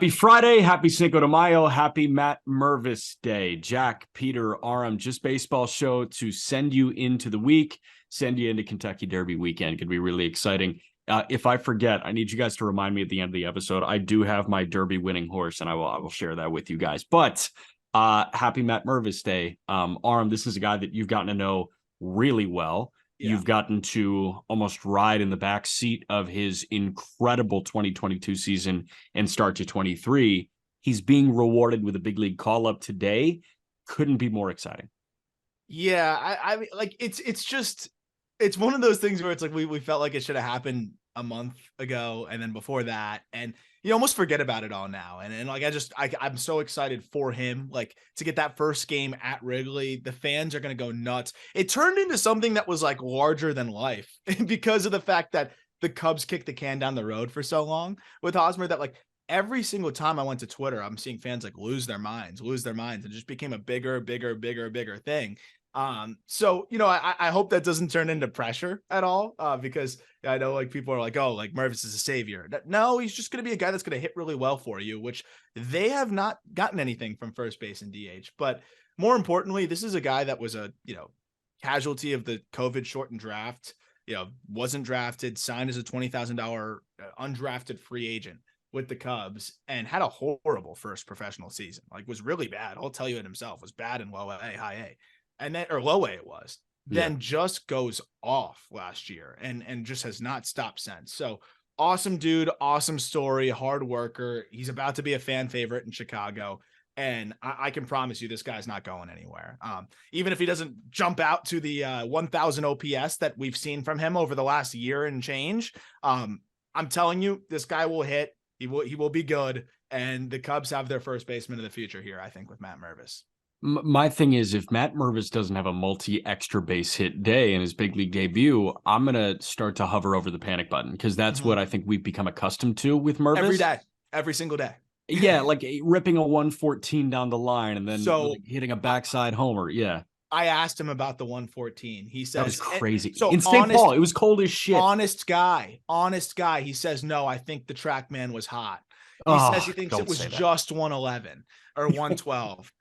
Happy Friday, happy Cinco de Mayo, happy Matt Mervis Day. Jack, Peter, Aram, Just Baseball show to send you into the week, send you into Kentucky Derby weekend. Could be really exciting. If I forget, I need you guys to remind me at the end of the episode. I do have my Derby winning horse, and I will share that with you guys. But happy Matt Mervis Day. Aram, this is a guy that you've gotten to know really well. Yeah. You've gotten to almost ride in the back seat of his incredible 2022 season and start to 23. He's being rewarded with a big league call up today. Couldn't be more exciting. Yeah, I mean, like it's one of those things where it's like we felt like it should have happened a month ago, and then before that, and you almost forget about it all now. And like I'm so excited for him, like to get that first game at Wrigley. The fans are gonna go nuts. It turned into something that was like larger than life because of the fact that the Cubs kicked the can down the road for so long with Hosmer that like every single time I went to Twitter, I'm seeing fans like lose their minds, and just became a bigger thing. So, you know, I hope that doesn't turn into pressure at all, because I know like people are like, oh, like Mervis is a savior. No, he's just going to be a guy that's going to hit really well for you, which they have not gotten anything from first base and DH. But more importantly, this is a guy that was a, casualty of the COVID shortened draft, wasn't drafted, signed as a $20,000 undrafted free agent with the Cubs and had a horrible first professional season, like was really bad. I'll tell you it himself, was bad in low A, high A. And then, or low A it was, then just goes off last year and just has not stopped since. So awesome dude, awesome story, hard worker. He's about to be a fan favorite in Chicago. And I can promise you this guy's not going anywhere. Even if he doesn't jump out to the 1,000 OPS that we've seen from him over the last year and change, I'm telling you, this guy will hit. He will be good. And the Cubs have their first baseman of the future here, I think, with Matt Mervis. My thing is, if Matt Mervis doesn't have a multi-extra base hit day in his big league debut, I'm going to start to hover over the panic button because that's what I think we've become accustomed to with Mervis. Every day, every single day. Yeah, like ripping a 114 down the line and then like hitting a backside homer. Yeah. I asked him about the 114. He says that was crazy. So in St. Paul, it was cold as shit. Honest guy. He says, no, I think the TrackMan was hot. He says he thinks it was just 111 or 112.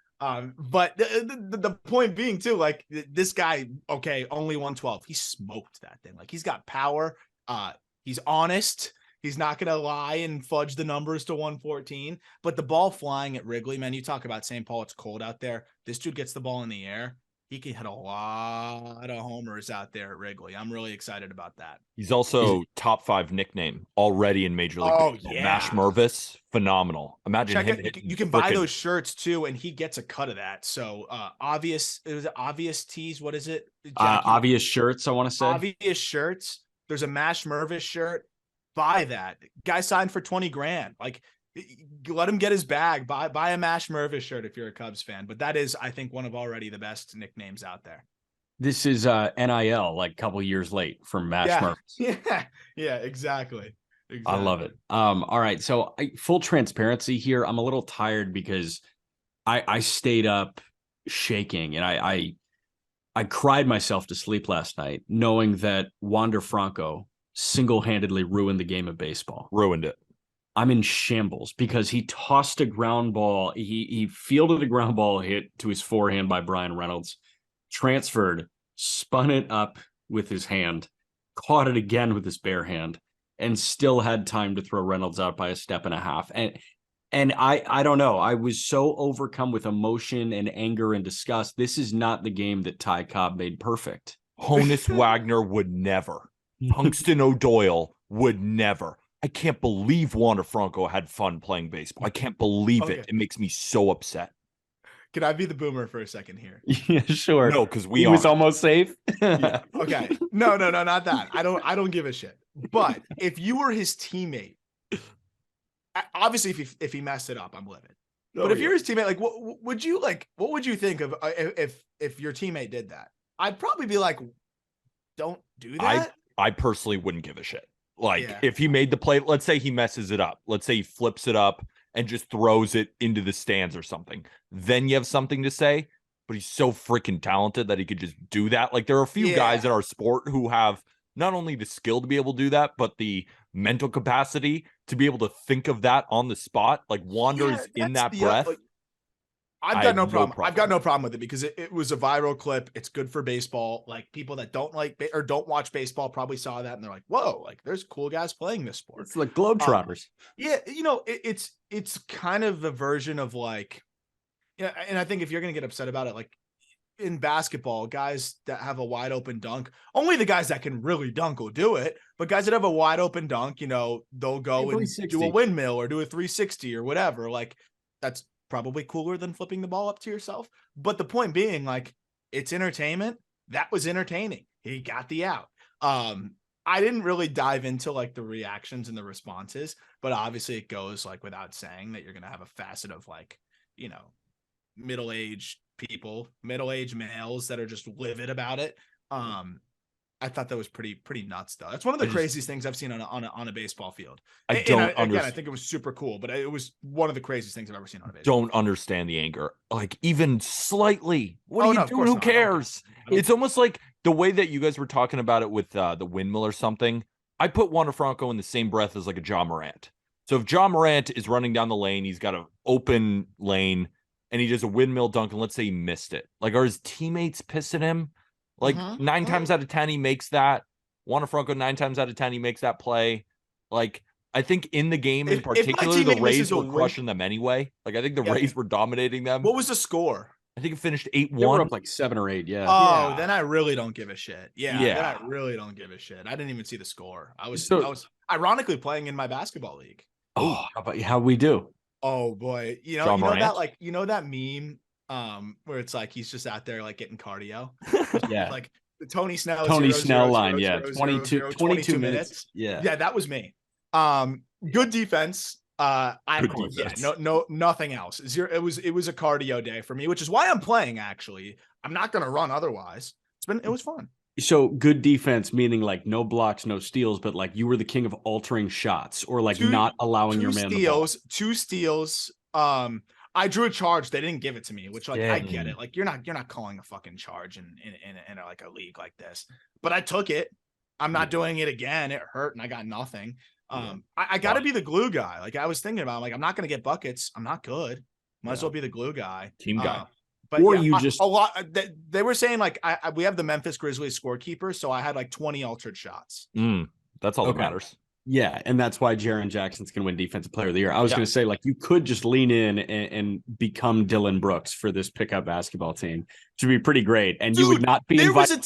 But the point being too, like this guy, okay, only 112. He smoked that thing. Like he's got power. He's honest. He's not going to lie and fudge the numbers to 114, but the ball flying at Wrigley, man, you talk about St. Paul. It's cold out there. This dude gets the ball in the air. He can hit a lot of homers out there at Wrigley. I'm really excited about that. He's also top 5 nickname already in Major League Baseball. Yeah. Mash Mervis, phenomenal. Imagine him. You can buy those shirts too, and he gets a cut of that. So obvious tees. What is it? Obvious shirts, I want to say. Obvious shirts. There's a Mash Mervis shirt. Buy that. Guy signed for $20,000. Like, let him get his bag. Buy a Mash Mervis shirt if you're a Cubs fan. But that is, I think, one of already the best nicknames out there. This is NIL, like a couple years late from Mash Mervis. Yeah, exactly. I love it. All right, so full transparency here. I'm a little tired because I stayed up shaking, and I cried myself to sleep last night, knowing that Wander Franco single-handedly ruined the game of baseball. Ruined it. I'm in shambles because he tossed a ground ball. He fielded a ground ball hit to his forehand by Brian Reynolds, transferred, spun it up with his hand, caught it again with his bare hand, and still had time to throw Reynolds out by a step and a half. And I don't know. I was so overcome with emotion and anger and disgust. This is not the game that Ty Cobb made perfect. Honus Wagner would never. Tungsten O'Doyle would never. I can't believe Wander Franco had fun playing baseball. I can't believe it. It makes me so upset. Can I be the boomer for a second here? Yeah, sure. No, because he was almost safe. Yeah. Okay. No, not that. I don't give a shit. But if you were his teammate, obviously if he messed it up, I'm livid. But if you're his teammate, like what would you think of if your teammate did that? I'd probably be like, don't do that. I personally wouldn't give a shit. Like if he made the play, let's say he messes it up. Let's say he flips it up and just throws it into the stands or something. Then you have something to say, but he's so freaking talented that he could just do that. Like there are a few guys in our sport who have not only the skill to be able to do that, but the mental capacity to be able to think of that on the spot. Like Wander's in that breath. Like, I've got no problem. I've got no problem with it because it was a viral clip. It's good for baseball. Like people that don't like or don't watch baseball probably saw that and they're like, "Whoa! Like there's cool guys playing this sport." It's like Globetrotters. Yeah, it's kind of the version of like, yeah. And I think if you're gonna get upset about it, like in basketball, guys that have a wide open dunk, only the guys that can really dunk will do it. But guys that have a wide open dunk, they'll go and do a windmill or do a 360 or whatever. Like that's probably cooler than flipping the ball up to yourself. But the point being, like, it's entertainment. That was entertaining. He got the out. I didn't really dive into like the reactions and the responses, but obviously it goes like without saying that you're going to have a facet of like, middle-aged people, middle-aged males that are just livid about it. I thought that was pretty nuts, though. That's one of the craziest things I've seen on a baseball field. I think it was super cool, but it was one of the craziest things I've ever seen on a baseball. Don't understand the anger, like even slightly. What are you doing? Who cares? It's almost like the way that you guys were talking about it with the windmill or something. I put Wander Franco in the same breath as like a John Morant. So if John Morant is running down the lane, he's got an open lane, and he does a windmill dunk, and let's say he missed it. Like, are his teammates pissed at him? Like 9 times out of 10, he makes that. Wander Franco, 9 times out of 10, he makes that play. Like, I think in the game in particular, the Rays were crushing them anyway. Like, I think the Rays were dominating them. What was the score? I think it finished 8-1. They were up like 7 or 8, yeah. Oh, then I really don't give a shit. Yeah, then I really don't give a shit. I didn't even see the score. I was ironically playing in my basketball league. Oh, how we do? Oh boy, that meme where it's like he's just out there like getting cardio. Yeah, like the Tony Snell line. 22 minutes. Yeah, that was me. Good defense. Nothing else. It was a cardio day for me, which is why I'm playing. Actually, I'm not gonna run otherwise. It was fun. So good defense, meaning like no blocks, no steals, but like you were the king of altering shots or like not allowing your man the ball. 2 steals. I drew a charge. They didn't give it to me, which like I get it. Like you're not calling a fucking charge in like a league like this. But I took it. I'm not doing it again. It hurt and I got nothing. I got to be the glue guy. Like I was thinking about, like I'm not going to get buckets. I'm not good. Might as well be the glue guy. Team guy. But or you just a lot. They were saying like we have the Memphis Grizzlies scorekeeper, so I had like 20 altered shots. That's all that matters. Yeah, and that's why Jaren Jackson's going to win Defensive Player of the Year. I was going to say, like, you could just lean in and become Dylan Brooks for this pickup basketball team, which would be pretty great. And you would not be invited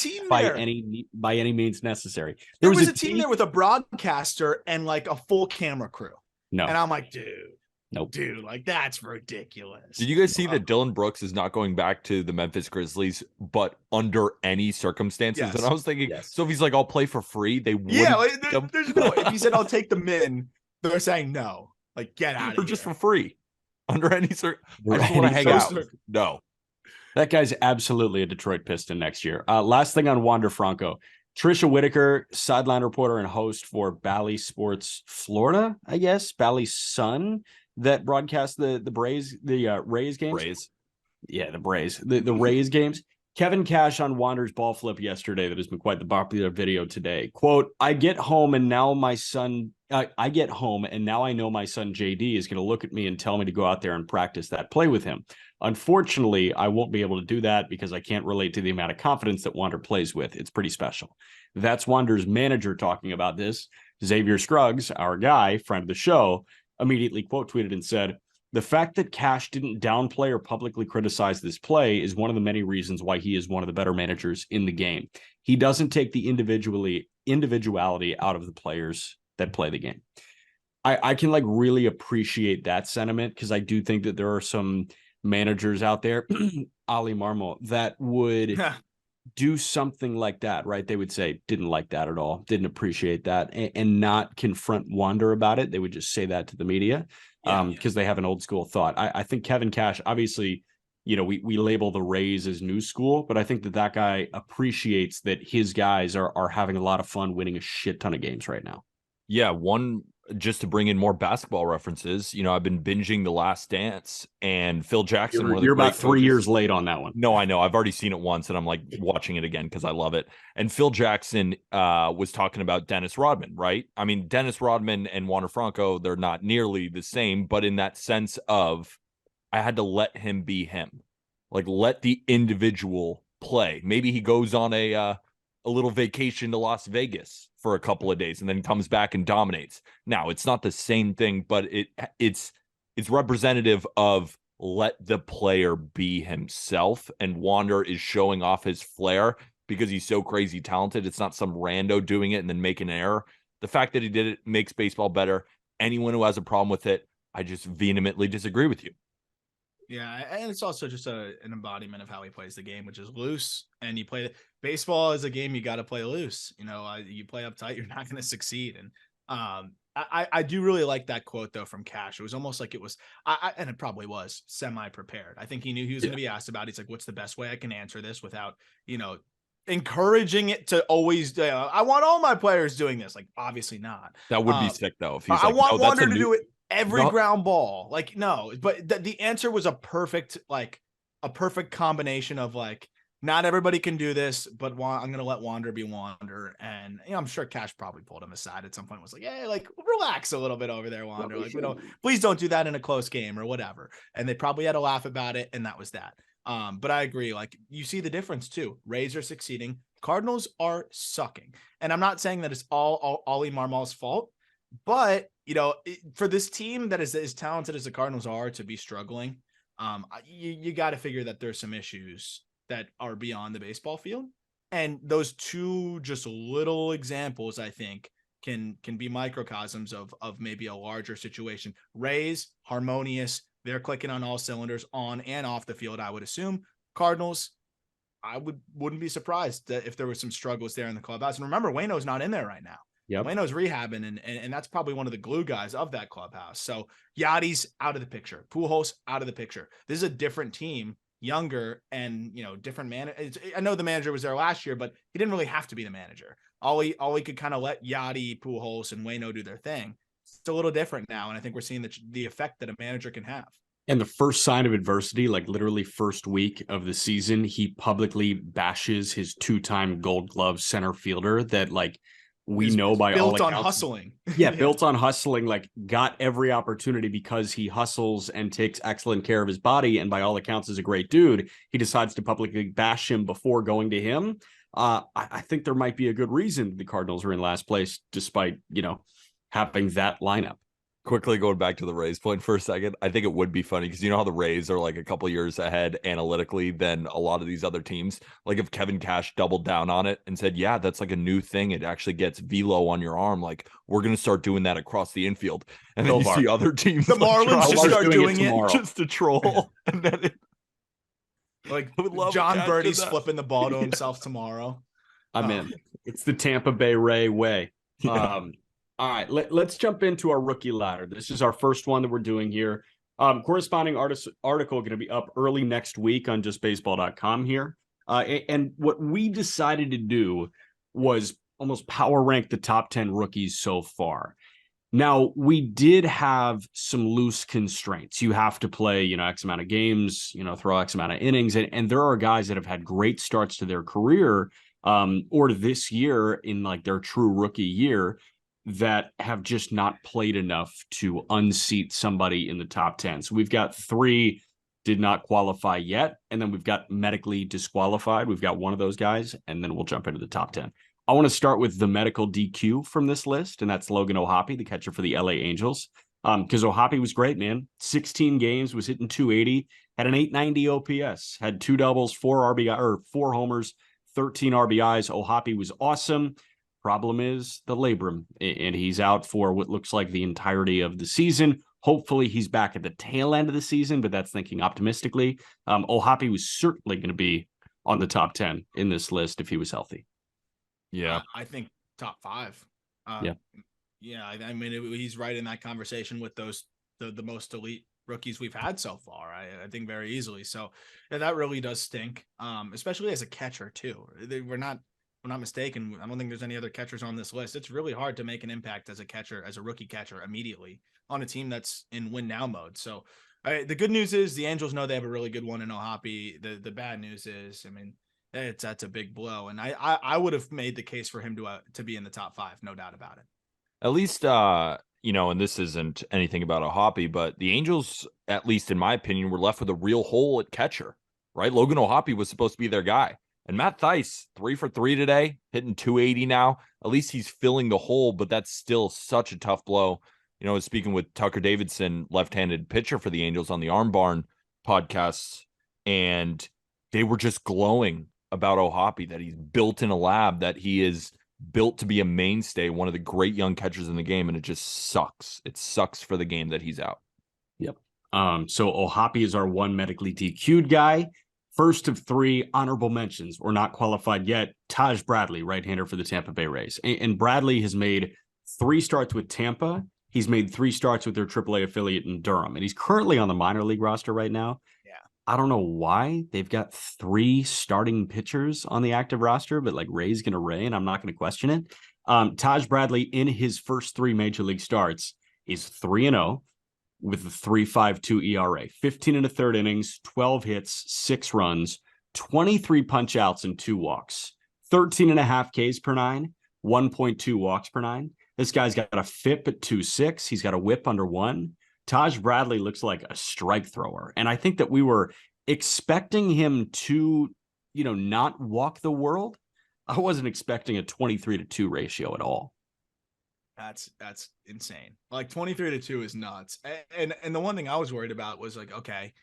by any means necessary. There was a team there with a broadcaster and like a full camera crew. No, and I'm like, dude. Nope. Dude, like that's ridiculous. Did you guys see that Dylan Brooks is not going back to the Memphis Grizzlies, but under any circumstances? Yes. And I was thinking, so if he's like, I'll play for free, they would. Yeah, like, there's no. If he said, I'll take the min, they're saying no. Like, get out of here. Or just for free. Under any circumstances. I just want to hang out. No. That guy's absolutely a Detroit Piston next year. Last thing on Wander Franco. Trisha Whitaker, sideline reporter and host for Bally Sports Florida, I guess. Bally Sun. That broadcast the Rays games. Yeah, the Braves. The Rays games. Kevin Cash on Wander's ball flip yesterday that has been quite the popular video today. Quote, I get home and now I know my son JD is going to look at me and tell me to go out there and practice that play with him. Unfortunately, I won't be able to do that because I can't relate to the amount of confidence that Wander plays with. It's pretty special. That's Wander's manager talking about this. Xavier Scruggs, our guy, friend of the show, immediately quote tweeted and said, the fact that Cash didn't downplay or publicly criticize this play is one of the many reasons why he is one of the better managers in the game. He doesn't take the individuality out of the players that play the game. I can like really appreciate that sentiment because I do think that there are some managers out there, Ali Marmol, that would do something like that, right? They would say, didn't like that at all, didn't appreciate that, and not confront Wander about it. They would just say that to the media because they have an old school thought. I think Kevin Cash, obviously, we label the Rays as new school, but I think that guy appreciates that his guys are having a lot of fun winning a shit ton of games right now. Yeah, one just to bring in more basketball references, I've been binging The Last Dance, and Phil Jackson. You're about 3 years late on that one. No, I know. I've already seen it once, and I'm like watching it again because I love it. And Phil Jackson was talking about Dennis Rodman, right? I mean, Dennis Rodman and Wander Franco, they're not nearly the same, but in that sense of I had to let him be him, like let the individual play. Maybe he goes on a little vacation to Las Vegas for a couple of days and then comes back and dominates. Now, it's not the same thing, but it's representative of let the player be himself, and Wander is showing off his flair because he's so crazy talented. It's not some rando doing it and then making an error. The fact that he did it makes baseball better. Anyone who has a problem with it, I just vehemently disagree with you. Yeah, and it's also just an embodiment of how he plays the game, which is loose. And you play baseball is a game you got to play loose. You play uptight, you're not going to succeed. And I do really like that quote though from Cash. It was almost like it was, and it probably was semi-prepared. I think he knew he was going to be asked about it. He's like, "What's the best way I can answer this without, encouraging it to always? I want all my players doing this." Like, obviously not. That would be sick though. If he's I want Wander to do it. Every ground ball, like, no, but the answer was a perfect combination of like, not everybody can do this, but I'm going to let Wander be Wander. And I'm sure Cash probably pulled him aside at some point, was like, "Hey, like, relax a little bit over there, Wander. Like, please don't do that in a close game or whatever." And they probably had a laugh about it. And that was that. But I agree. Like, you see the difference too. Rays are succeeding. Cardinals are sucking. And I'm not saying that it's all Ollie Marmol's fault. But, for this team that is as talented as the Cardinals are to be struggling, you got to figure that there's some issues that are beyond the baseball field. And those two just little examples, I think, can be microcosms of maybe a larger situation. Rays, harmonious. They're clicking on all cylinders on and off the field, I would assume. Cardinals, I wouldn't be surprised if there was some struggles there in the clubhouse. And remember, Waino's not in there right now. Yep. Waino's rehabbing, and that's probably one of the glue guys of that clubhouse. So Yadi's out of the picture. Pujols out of the picture. This is a different team, younger, and different man. I know the manager was there last year, but he didn't really have to be the manager. All he could kind of let Yadi, Pujols, and Waino do their thing. It's a little different now, and I think we're seeing the effect that a manager can have. And the first sign of adversity, like literally first week of the season, he publicly bashes his 2-time Gold Glove center fielder that we know by all accounts, built on hustling. Yeah, built on hustling, got every opportunity because he hustles and takes excellent care of his body, and by all accounts is a great dude. He decides to publicly bash him before going to him. I think there might be a good reason the Cardinals are in last place, despite, having that lineup. Quickly going back to the Rays point for a second, I think it would be funny because how the Rays are like a couple years ahead analytically than a lot of these other teams. Like if Kevin Cash doubled down on it and said, "Yeah, that's like a new thing. It actually gets velo on your arm. Like we're going to start doing that across the infield." And then you see other teams, the Marlins just start doing it just to troll. And then John Birdie's flipping the ball to himself tomorrow. I'm in. It's the Tampa Bay Ray way. Yeah. All right, let's jump into our rookie ladder. This is our first one that we're doing here. Corresponding article going to be up early next week on justbaseball.com here. And what we decided to do was almost power rank the top 10 rookies so far. Now, we did have some loose constraints. You have to play, X amount of games, throw X amount of innings. And there are guys that have had great starts to their career or this year in their true rookie year that have just not played enough to unseat somebody in the top 10. So we've got 3 did not qualify yet, and then we've got medically disqualified. We've got one of those guys, and then we'll jump into the top 10. I want to start with the medical DQ from this list, and that's Logan O'Hoppe, the catcher for the LA Angels. Because O'Hoppe was great, man. 16 games, was hitting 280, had an 890 OPS, had 2 doubles, 4 homers, 13 RBIs. O'Hoppe was awesome. Problem is the labrum, and he's out for what looks like the entirety of the season. Hopefully he's back at the tail end of the season, but that's thinking optimistically. O'Hoppe was certainly going to be on the top 10 in this list if he was healthy. Yeah. I think top 5. Yeah. I mean, he's right in that conversation with the most elite rookies we've had so far. I think very easily. So that really does stink, especially as a catcher too. I'm not mistaken, I don't think there's any other catchers on this list. It's really hard to make an impact as a catcher, as a rookie catcher, immediately on a team that's in win now mode. So the good news is the Angels know they have a really good one in Ohapi. The bad news is, I mean, that's a big blow. And I would have made the case for him to be in the top 5, no doubt about it. At least, and this isn't anything about Ohapi, but the Angels, at least in my opinion, were left with a real hole at catcher, right? Logan Ohapi was supposed to be their guy. And Matt Thaiss, 3 for 3 today, hitting 280 now. At least he's filling the hole, but that's still such a tough blow. I was speaking with Tucker Davidson, left-handed pitcher for the Angels on the Arm Barn podcasts, and they were just glowing about Ohapi, that he's built in a lab, that he is built to be a mainstay, one of the great young catchers in the game, and it just sucks. It sucks for the game that he's out. Yep. So Ohapi is our one medically DQ'd guy. First of 3 honorable mentions, or not qualified yet, Taj Bradley, right-hander for the Tampa Bay Rays. And Bradley has made 3 starts with Tampa. He's made 3 starts with their AAA affiliate in Durham, and he's currently on the minor league roster right now. Yeah. I don't know why they've got 3 starting pitchers on the active roster, but like Ray's going to Ray, and I'm not going to question it. Taj Bradley, in his first 3 major league starts, is 3-0 with a 3.52 ERA, 15 and a third innings, 12 hits, 6 runs, 23 punch outs, and 2 walks, 13 and a half Ks per 9, 1.2 walks per 9. This guy's got a FIP at 2.6. He's got a whip under 1. Taj Bradley looks like a strike thrower. And I think that we were expecting him to, not walk the world. I wasn't expecting a 23-2 ratio at all. That's insane. Like 23-2 is nuts. And the one thing I was worried about was like, okay,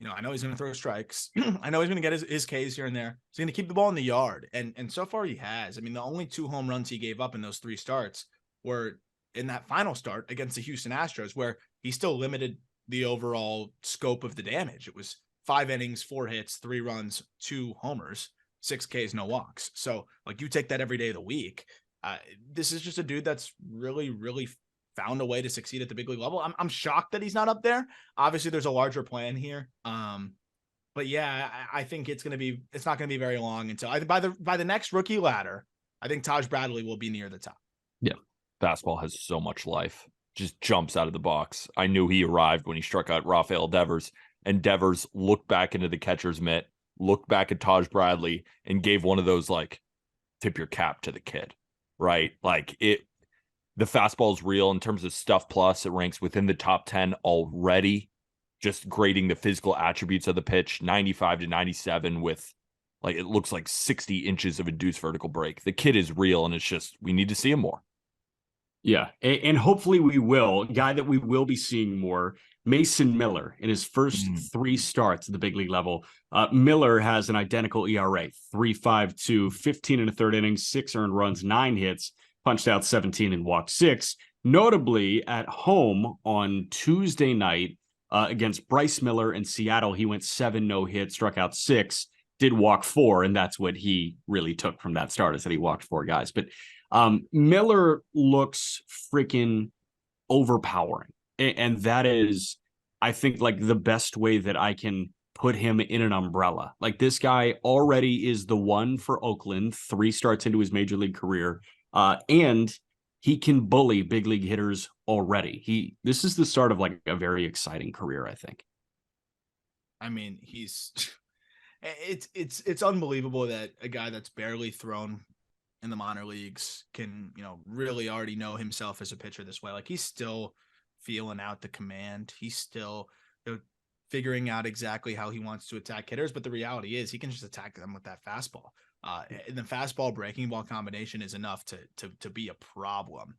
I know he's going to throw strikes. I know he's going to get his Ks here and there. He's going to keep the ball in the yard. And so far he has. I mean, the only 2 home runs he gave up in those 3 starts were in that final start against the Houston Astros, where he still limited the overall scope of the damage. It was 5 innings, 4 hits, 3 runs, 2 homers, 6 Ks, no walks. So like you take that every day of the week. This is just a dude that's really, really found a way to succeed at the big league level. I'm shocked that he's not up there. Obviously there's a larger plan here. But yeah, I think it's not going to be very long until by the next rookie ladder, I think Taj Bradley will be near the top. Yeah. Fastball has so much life. Just jumps out of the box. I knew he arrived when he struck out Rafael Devers, and Devers looked back into the catcher's mitt, looked back at Taj Bradley, and gave one of those like tip your cap to the kid, right? Like the fastball is real in terms of stuff plus. It ranks within the top 10 already, just grading the physical attributes of the pitch, 95 to 97 with like, it looks like 60 inches of induced vertical break. The kid is real, and it's just, we need to see him more. Yeah, and hopefully we will. Guy that we will be seeing more, Mason Miller, in his first 3 starts at the big league level. Miller has an identical ERA, 3.52, 15 and a third innings, 6 earned runs, 9 hits, punched out 17 and walked 6. Notably, at home on Tuesday night against Bryce Miller in Seattle, he went 7 no hits, struck out 6, did walk 4, and that's what he really took from that start, is that he walked 4 guys. But Miller looks freaking overpowering. And that is, I think, like the best way that I can put him in an umbrella. Like, this guy already is the one for Oakland, 3 starts into his major league career. And he can bully big league hitters already. This is the start of like a very exciting career, I think. I mean, it's unbelievable that a guy that's barely thrown in the minor leagues can, really already know himself as a pitcher this way. Like, he's still feeling out the command. He's still figuring out exactly how he wants to attack hitters. But the reality is he can just attack them with that fastball. And the fastball breaking ball combination is enough to be a problem.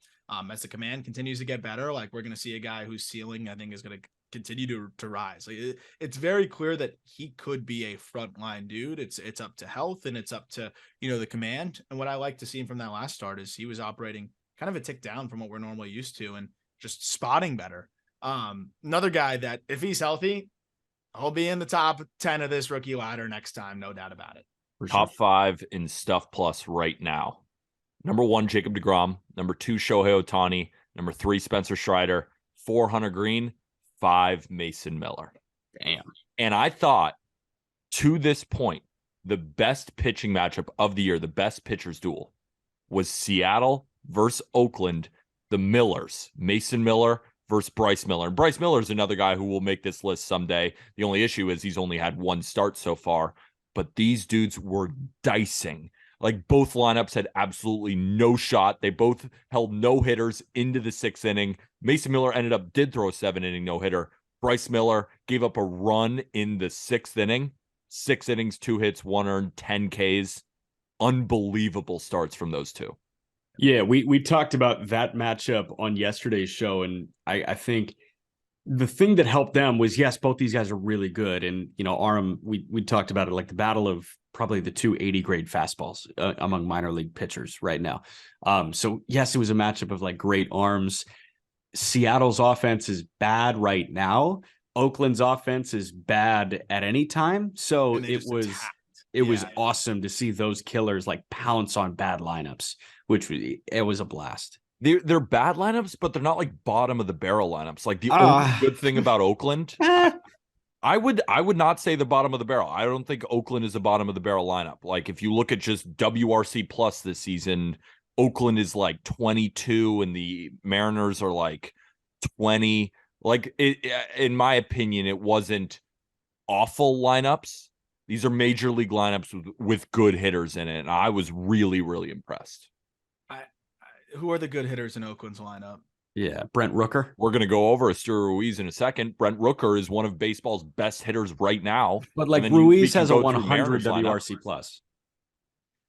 As the command continues to get better, like, we're going to see a guy whose ceiling, I think, is going to continue to rise. Like, it's very clear that he could be a frontline dude. It's up to health, and it's up to, the command. And what I like to see from that last start is he was operating kind of a tick down from what we're normally used to, and just spotting better. Another guy that, if he's healthy, he'll be in the top 10 of this rookie ladder next time, no doubt about it. Top 5 in stuff plus right now. Number 1, Jacob deGrom. Number 2, Shohei Ohtani. Number 3, Spencer Strider. 4, Hunter Green. 5, Mason Miller. Damn. And I thought, to this point, the best pitching matchup of the year, the best pitchers duel, was Seattle versus Oakland, the Millers, Mason Miller versus Bryce Miller. And Bryce Miller is another guy who will make this list someday. The only issue is he's only had one start so far, but these dudes were dicing. Like, both lineups had absolutely no shot. They both held no hitters into the 6th inning. Mason Miller did throw a 7-inning no hitter. Bryce Miller gave up a run in the 6th inning. 6 innings, 2 hits, 1 earned, 10 Ks. Unbelievable starts from those two. Yeah, we talked about that matchup on yesterday's show, and I think the thing that helped them was, yes, both these guys are really good. And, Aram, we talked about it, like the battle of probably the 280 grade fastballs among minor league pitchers right now. So, yes, it was a matchup of like great arms. Seattle's offense is bad right now. Oakland's offense is bad at any time. So it was awesome to see those killers like pounce on bad lineups, it was a blast. They're bad lineups, but they're not like bottom of the barrel lineups. Like, the only good thing about Oakland, I would not say the bottom of the barrel. I don't think Oakland is the bottom of the barrel lineup. Like, if you look at just WRC plus this season, Oakland is like 22 and the Mariners are like 20. Like, in my opinion, it wasn't awful lineups. These are major league lineups with good hitters in it. And I was really, really impressed. Who are the good hitters in Oakland's lineup? Yeah, Brent Rooker. We're going to go over Asturo Ruiz in a second. Brent Rooker is one of baseball's best hitters right now. But like, Ruiz has a 100 WRC plus.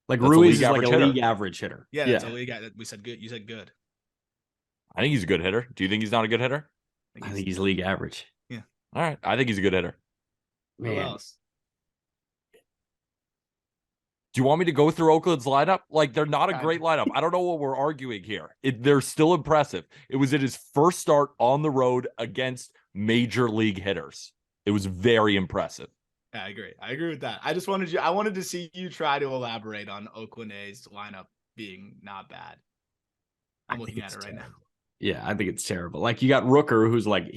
Like, that's Ruiz is like a league average hitter. Yeah, that's a league. We said good. You said good. I think he's a good hitter. Do you think he's not a good hitter? I think he's league average. Yeah. All right. I think he's a good hitter. Who else? Do you want me to go through Oakland's lineup? Like, they're not a great lineup. I don't know what we're arguing here. They're still impressive. It was at his first start on the road against major league hitters. It was very impressive. Yeah, I agree. I agree with that. I wanted to see you try to elaborate on Oakland A's lineup being not bad. I'm looking at it right now. Yeah, I think it's terrible. Like, you got Rooker, who's like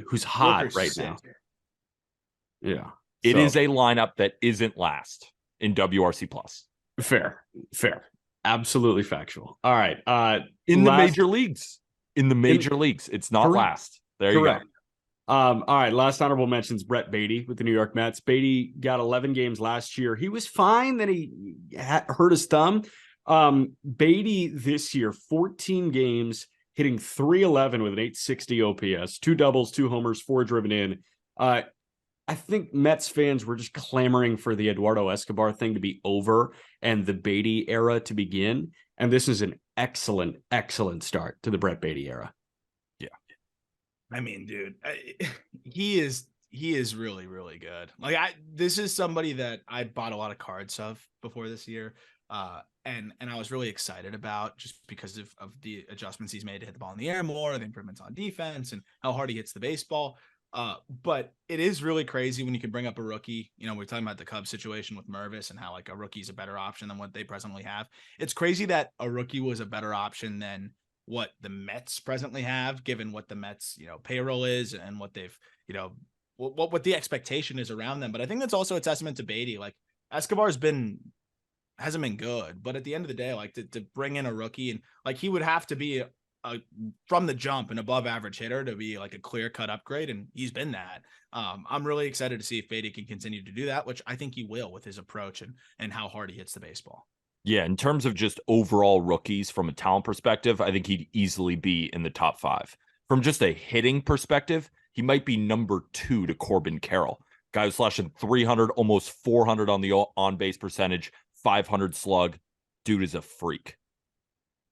who's hot Rooker's right now. Yeah. It is a lineup that isn't last in WRC plus. Fair. Absolutely factual. All right. In the major leagues. It's not last. There correct. You go. All right. Last honorable mentions, Brett Beatty with the New York Mets. Beatty got 11 games last year. He was fine. Then he hurt his thumb. Beatty this year, 14 games, hitting .311 with an .860 OPS, 2 doubles, 2 homers, 4 driven in. I think Mets fans were just clamoring for the Eduardo Escobar thing to be over and the Beatty era to begin. And this is an excellent, excellent start to the Brett Beatty era. Yeah. I mean, dude, he is really, really good. Like, this is somebody that I bought a lot of cards of before this year. And I was really excited about, just because of the adjustments he's made to hit the ball in the air more, the improvements on defense, and how hard he hits the baseball. But it is really crazy when you can bring up a rookie. We're talking about the Cubs situation with Mervis and how like a rookie is a better option than what they presently have. It's crazy that a rookie was a better option than what the Mets presently have, given what the Mets, payroll is and what they've, what the expectation is around them. But I think that's also a testament to Beatty. Like, Escobar hasn't been good, but at the end of the day, like, to bring in a rookie, and like, he would have to be from the jump an above average hitter to be like a clear cut upgrade. And he's been that. I'm really excited to see if Beatty can continue to do that, which I think he will with his approach and how hard he hits the baseball. Yeah. In terms of just overall rookies from a talent perspective, I think he'd easily be in the top 5. From just a hitting perspective, he might be number 2 to Corbin Carroll. Guy who's slashing 300, almost 400 on the on base percentage, 500 slug. Dude is a freak.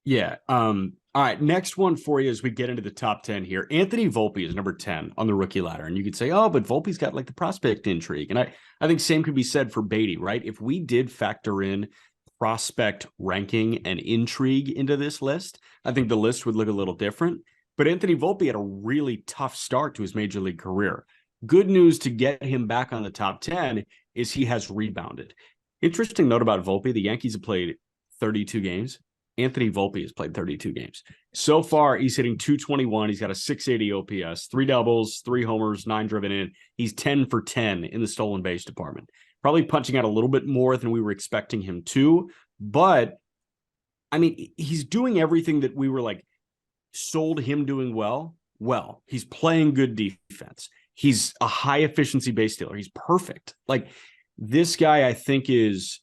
Yeah. All right. Next one for you as we get into the top 10 here. Anthony Volpe is number 10 on the rookie ladder. And you could say, oh, but Volpe's got like the prospect intrigue. And I think same could be said for Beatty, right? If we did factor in prospect ranking and intrigue into this list, I think the list would look a little different. But Anthony Volpe had a really tough start to his major league career. Good news to get him back on the top 10 is he has rebounded. Interesting note about Volpe, the Yankees have played 32 games. Anthony Volpe has played 32 games. So far, he's hitting .221. He's got a .680 OPS, 3 doubles, 3 homers, 9 driven in. He's 10 for 10 in the stolen base department. probably punching out a little bit more than we were expecting him to. But I mean, he's doing everything that we were like sold him doing well. Well, he's playing good defense. He's a high efficiency base stealer. He's perfect. Like, this guy, I think, is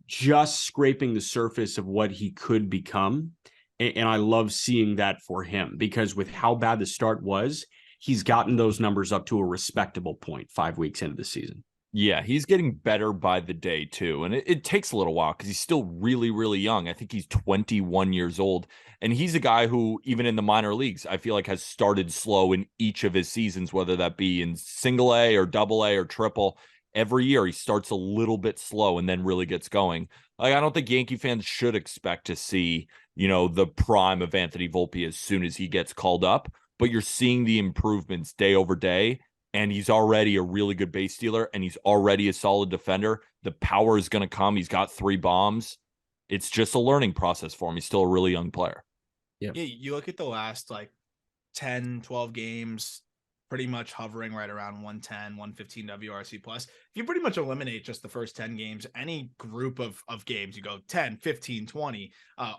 just scraping the surface of what he could become. And I love seeing that for him, because with how bad the start was, he's gotten those numbers up to a respectable point 5 weeks into the season. Yeah, he's getting better by the day too. And it takes a little while because he's still really, really young. I think he's 21 years old. And he's a guy who, even in the minor leagues, I feel like has started slow in each of his seasons, whether that be in single A or double A or triple. Every year he starts a little bit slow and then really gets going. Like, I don't think Yankee fans should expect to see, the prime of Anthony Volpe as soon as he gets called up, but you're seeing the improvements day over day. And he's already a really good base stealer, and he's already a solid defender. The power is going to come. He's got 3 bombs. It's just a learning process for him. He's still a really young player. Yeah, you look at the last 10, 12 games, pretty much hovering right around 110, 115 WRC plus. If you pretty much eliminate just the first 10 games, any group of games, you go 10, 15, 20,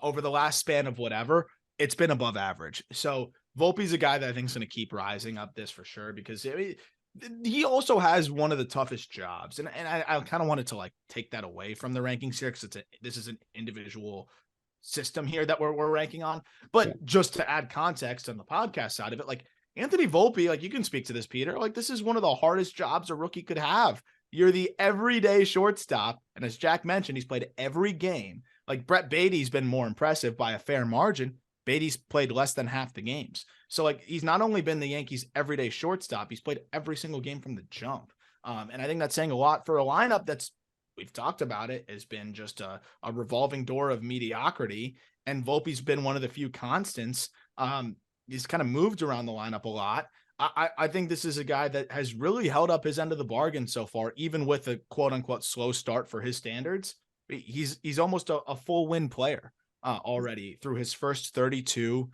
over the last span of whatever, it's been above average. So Volpe's a guy that I think is going to keep rising up this for sure, because he also has one of the toughest jobs. And I kind of wanted to take that away from the rankings here, because this is an individual system here that we're ranking on. But just to add context on the podcast side of it, Anthony Volpe, you can speak to this, Peter, this is one of the hardest jobs a rookie could have. You're the everyday shortstop. And as Jack mentioned, he's played every game. Brett Beatty's been more impressive by a fair margin. Beatty's played less than half the games. So he's not only been the Yankees' everyday shortstop, he's played every single game from the jump. And I think that's saying a lot for a lineup that's, we've talked about it, has been just a revolving door of mediocrity. And Volpe's been one of the few constants. He's kind of moved around the lineup a lot. I think this is a guy that has really held up his end of the bargain so far, even with a quote unquote slow start for his standards. He's almost a full win player already through his first 32,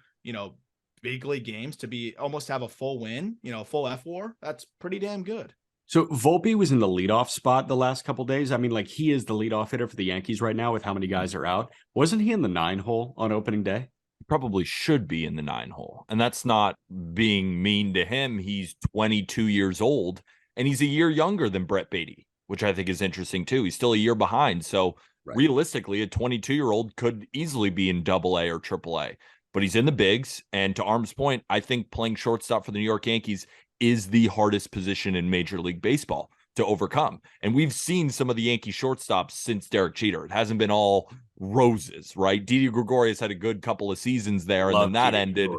big league games, to almost have a full win, a full F-WAR. That's pretty damn good. So Volpe was in the leadoff spot the last couple of days. I mean, he is the leadoff hitter for the Yankees right now with how many guys are out. Wasn't he in the 9 hole on opening day? He probably should be in the 9 hole. And that's not being mean to him. He's 22 years old, and he's a year younger than Brett Beatty, which I think is interesting too. He's still a year behind. So realistically, a 22-year-old could easily be in AA or AAA, but he's in the bigs. And to Arm's point, I think playing shortstop for the New York Yankees is the hardest position in Major League Baseball to overcome. And we've seen some of the Yankee shortstops since Derek Jeter. It hasn't been all roses, right? Didi Gregorius had a good couple of seasons there, and then that ended.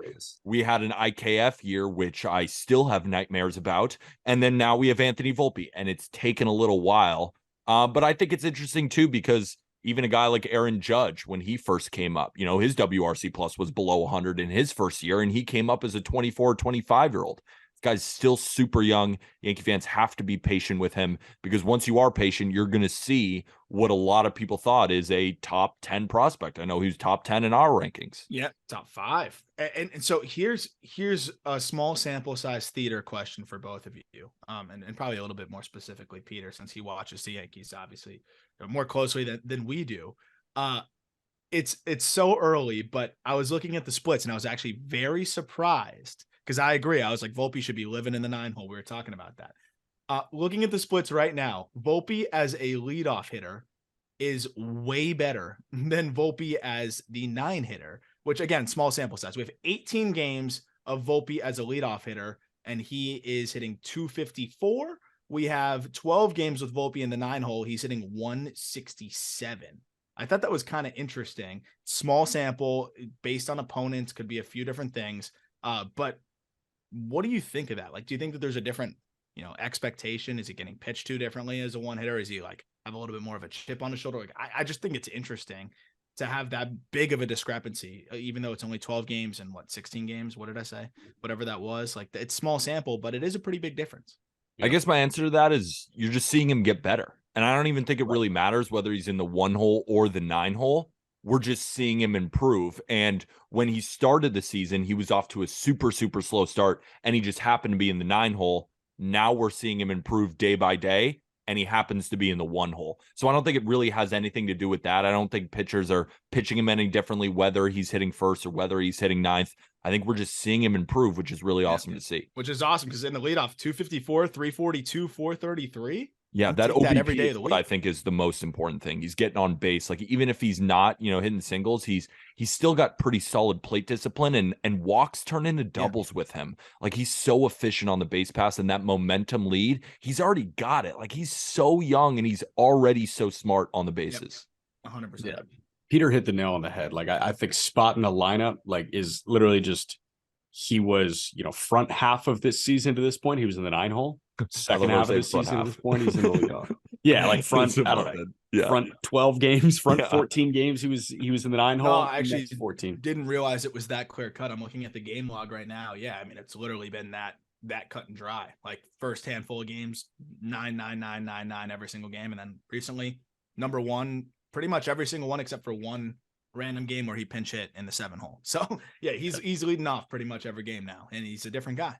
We had an IKF year, which I still have nightmares about. And then now we have Anthony Volpe, and it's taken a little while. But I think it's interesting too, because even a guy like Aaron Judge, when he first came up, his WRC plus was below 100 in his first year, and he came up as a 24, 25-year-old. This guy's still super young. Yankee fans have to be patient with him, because once you are patient, you're going to see what a lot of people thought is a top 10 prospect. I know he's top 10 in our rankings. Yeah, top 5. And so here's a small sample size theater question for both of you, and probably a little bit more specifically Peter, since he watches the Yankees obviously more closely than we do. It's so early, but I was looking at the splits, and I was actually very surprised, because I agree. I was like, Volpe should be living in the 9 hole. We were talking about that. Looking at the splits right now, Volpe as a leadoff hitter is way better than Volpe as the 9 hitter, which, again, small sample size. We have 18 games of Volpe as a leadoff hitter, and he is hitting 254. We have 12 games with Volpe in the 9 hole. He's hitting 167. I thought that was kind of interesting. Small sample based on opponents, could be a few different things. But what do you think of that? Do you think that there's a different, expectation? Is he getting pitched to differently as a one hitter? Is he have a little bit more of a chip on his shoulder? I just think it's interesting to have that big of a discrepancy, even though it's only 12 games and 16 games. What did I say? Whatever that was. It's small sample, but it is a pretty big difference. I guess my answer to that is you're just seeing him get better. And I don't even think it really matters whether he's in the 1 hole or the 9 hole. We're just seeing him improve. And when he started the season, he was off to a super, super slow start, and he just happened to be in the 9 hole. Now we're seeing him improve day by day. and he happens to be in the 1 hole. So I don't think it really has anything to do with that. I don't think pitchers are pitching him any differently, whether he's hitting first or whether he's hitting ninth. I think we're just seeing him improve, which is really awesome to see. Which is awesome because in the leadoff, 254, 342, 433. Yeah, that OBP that every day of the what week. I think is the most important thing. He's getting on base. Like, even if he's not, hitting singles, he's still got pretty solid plate discipline, and walks turn into doubles with him. Like, he's so efficient on the base pass, and that momentum lead, he's already got it. Like, he's so young and he's already so smart on the bases. 100%. Yeah. Peter hit the nail on the head. Like, I think spotting a lineup is literally just, he was, front half of this season to this point, he was in the 9 hole. Second half of the season at this point, he's in the leadoff. Yeah, like front, I don't know, front 12 games, front 14 games, he was in the 9 hole. No, I actually 14. Didn't realize it was that clear cut. I'm looking at the game log right now. Yeah, I mean, it's literally been that cut and dry. Like, first handful of games, 9, 9, 9, 9, 9 every single game, and then recently number 1, pretty much every single one except for one random game where he pinch hit in the 7 hole. So yeah, he's leading off pretty much every game now, and he's a different guy.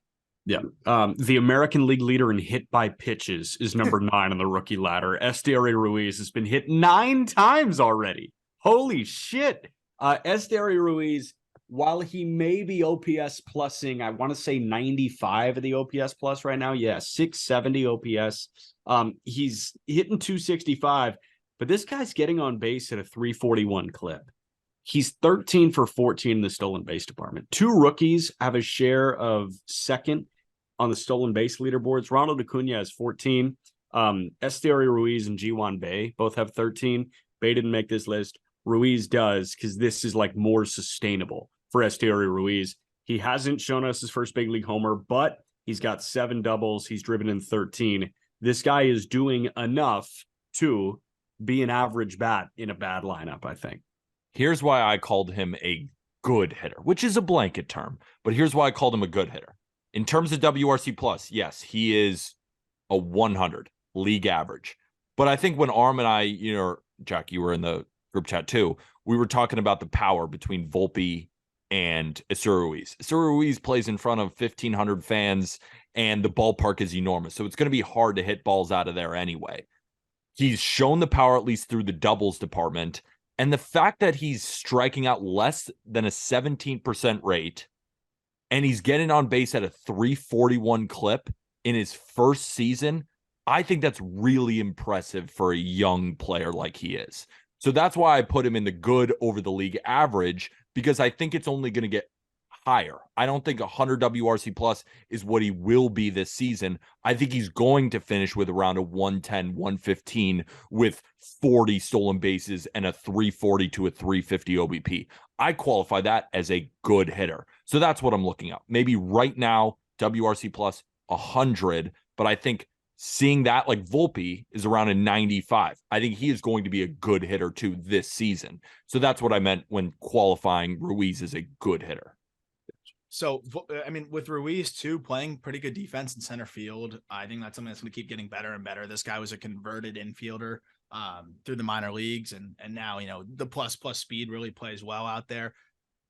Yeah. The American League leader in hit by pitches is number 9 on the rookie ladder. Esteury Ruiz has been hit 9 times already. Holy shit. Esteury Ruiz, while he may be OPS plussing, I want to say 95 of the OPS plus right now. Yeah, 670 OPS. He's hitting 265, but this guy's getting on base at a 341 clip. He's 13 for 14 in the stolen base department. 2 rookies have a share of second on the stolen base leaderboards. Ronald Acuna has 14. Esteury Ruiz and Ji-hwan Bae both have 13. Bae didn't make this list. Ruiz does, because this is like more sustainable for Esteury Ruiz. He hasn't shown us his first big league homer, but he's got 7 doubles. He's driven in 13. This guy is doing enough to be an average bat in a bad lineup, I think. Here's why I called him a good hitter, which is a blanket term, but here's why I called him a good hitter. In terms of WRC plus, yes, he is a 100 league average. But I think when Arm and I, Jack, you were in the group chat too, we were talking about the power between Volpe and Esteury Ruiz. Esteury Ruiz plays in front of 1,500 fans, and the ballpark is enormous. So it's going to be hard to hit balls out of there anyway. He's shown the power, at least through the doubles department. And the fact that he's striking out less than a 17% rate, and he's getting on base at a 341 clip in his first season, I think that's really impressive for a young player like he is. So that's why I put him in the good over the league average, because I think it's only going to get higher. I don't think 100 WRC plus is what he will be this season. I think he's going to finish with around a 110, 115 with 40 stolen bases and a 340 to a 350 OBP. I qualify that as a good hitter. So that's what I'm looking at. Maybe right now, WRC plus 100, but I think seeing that, like Volpe is around a 95. I think he is going to be a good hitter too this season. So that's what I meant when qualifying Ruiz as a good hitter. So, I mean, with Ruiz too, playing pretty good defense in center field, I think that's something that's going to keep getting better and better. This guy was a converted infielder through the minor leagues, and now, the plus speed really plays well out there.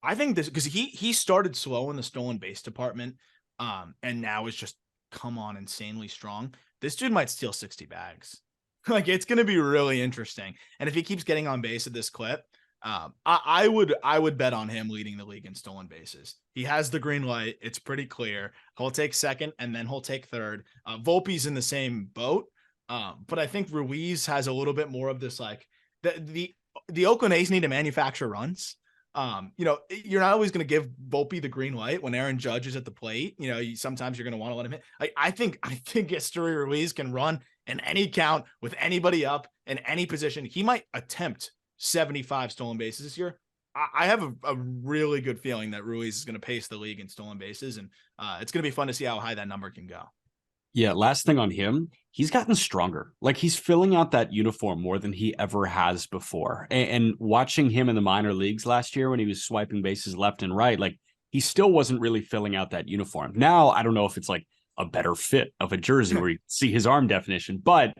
I think this, because he started slow in the stolen base department, and now is just come on insanely strong. This dude might steal 60 bags. Like, it's going to be really interesting. And if he keeps getting on base at this clip, I would bet on him leading the league in stolen bases. He has the green light. It's pretty clear. He'll take second, and then he'll take third. Volpe's in the same boat. But I think Ruiz has a little bit more of this, like the Oakland A's need to manufacture runs. You're not always going to give Volpe the green light when Aaron Judge is at the plate. Sometimes you're going to want to let him hit. I think Esteury Ruiz can run in any count with anybody up in any position. He might attempt 75 stolen bases this year. I have a really good feeling that Ruiz is going to pace the league in stolen bases, and it's going to be fun to see how high that number can go. Yeah, last thing on him, he's gotten stronger. Like, he's filling out that uniform more than he ever has before. And watching him in the minor leagues last year when he was swiping bases left and right, like, he still wasn't really filling out that uniform. Now, I don't know if it's like a better fit of a jersey where you see his arm definition, but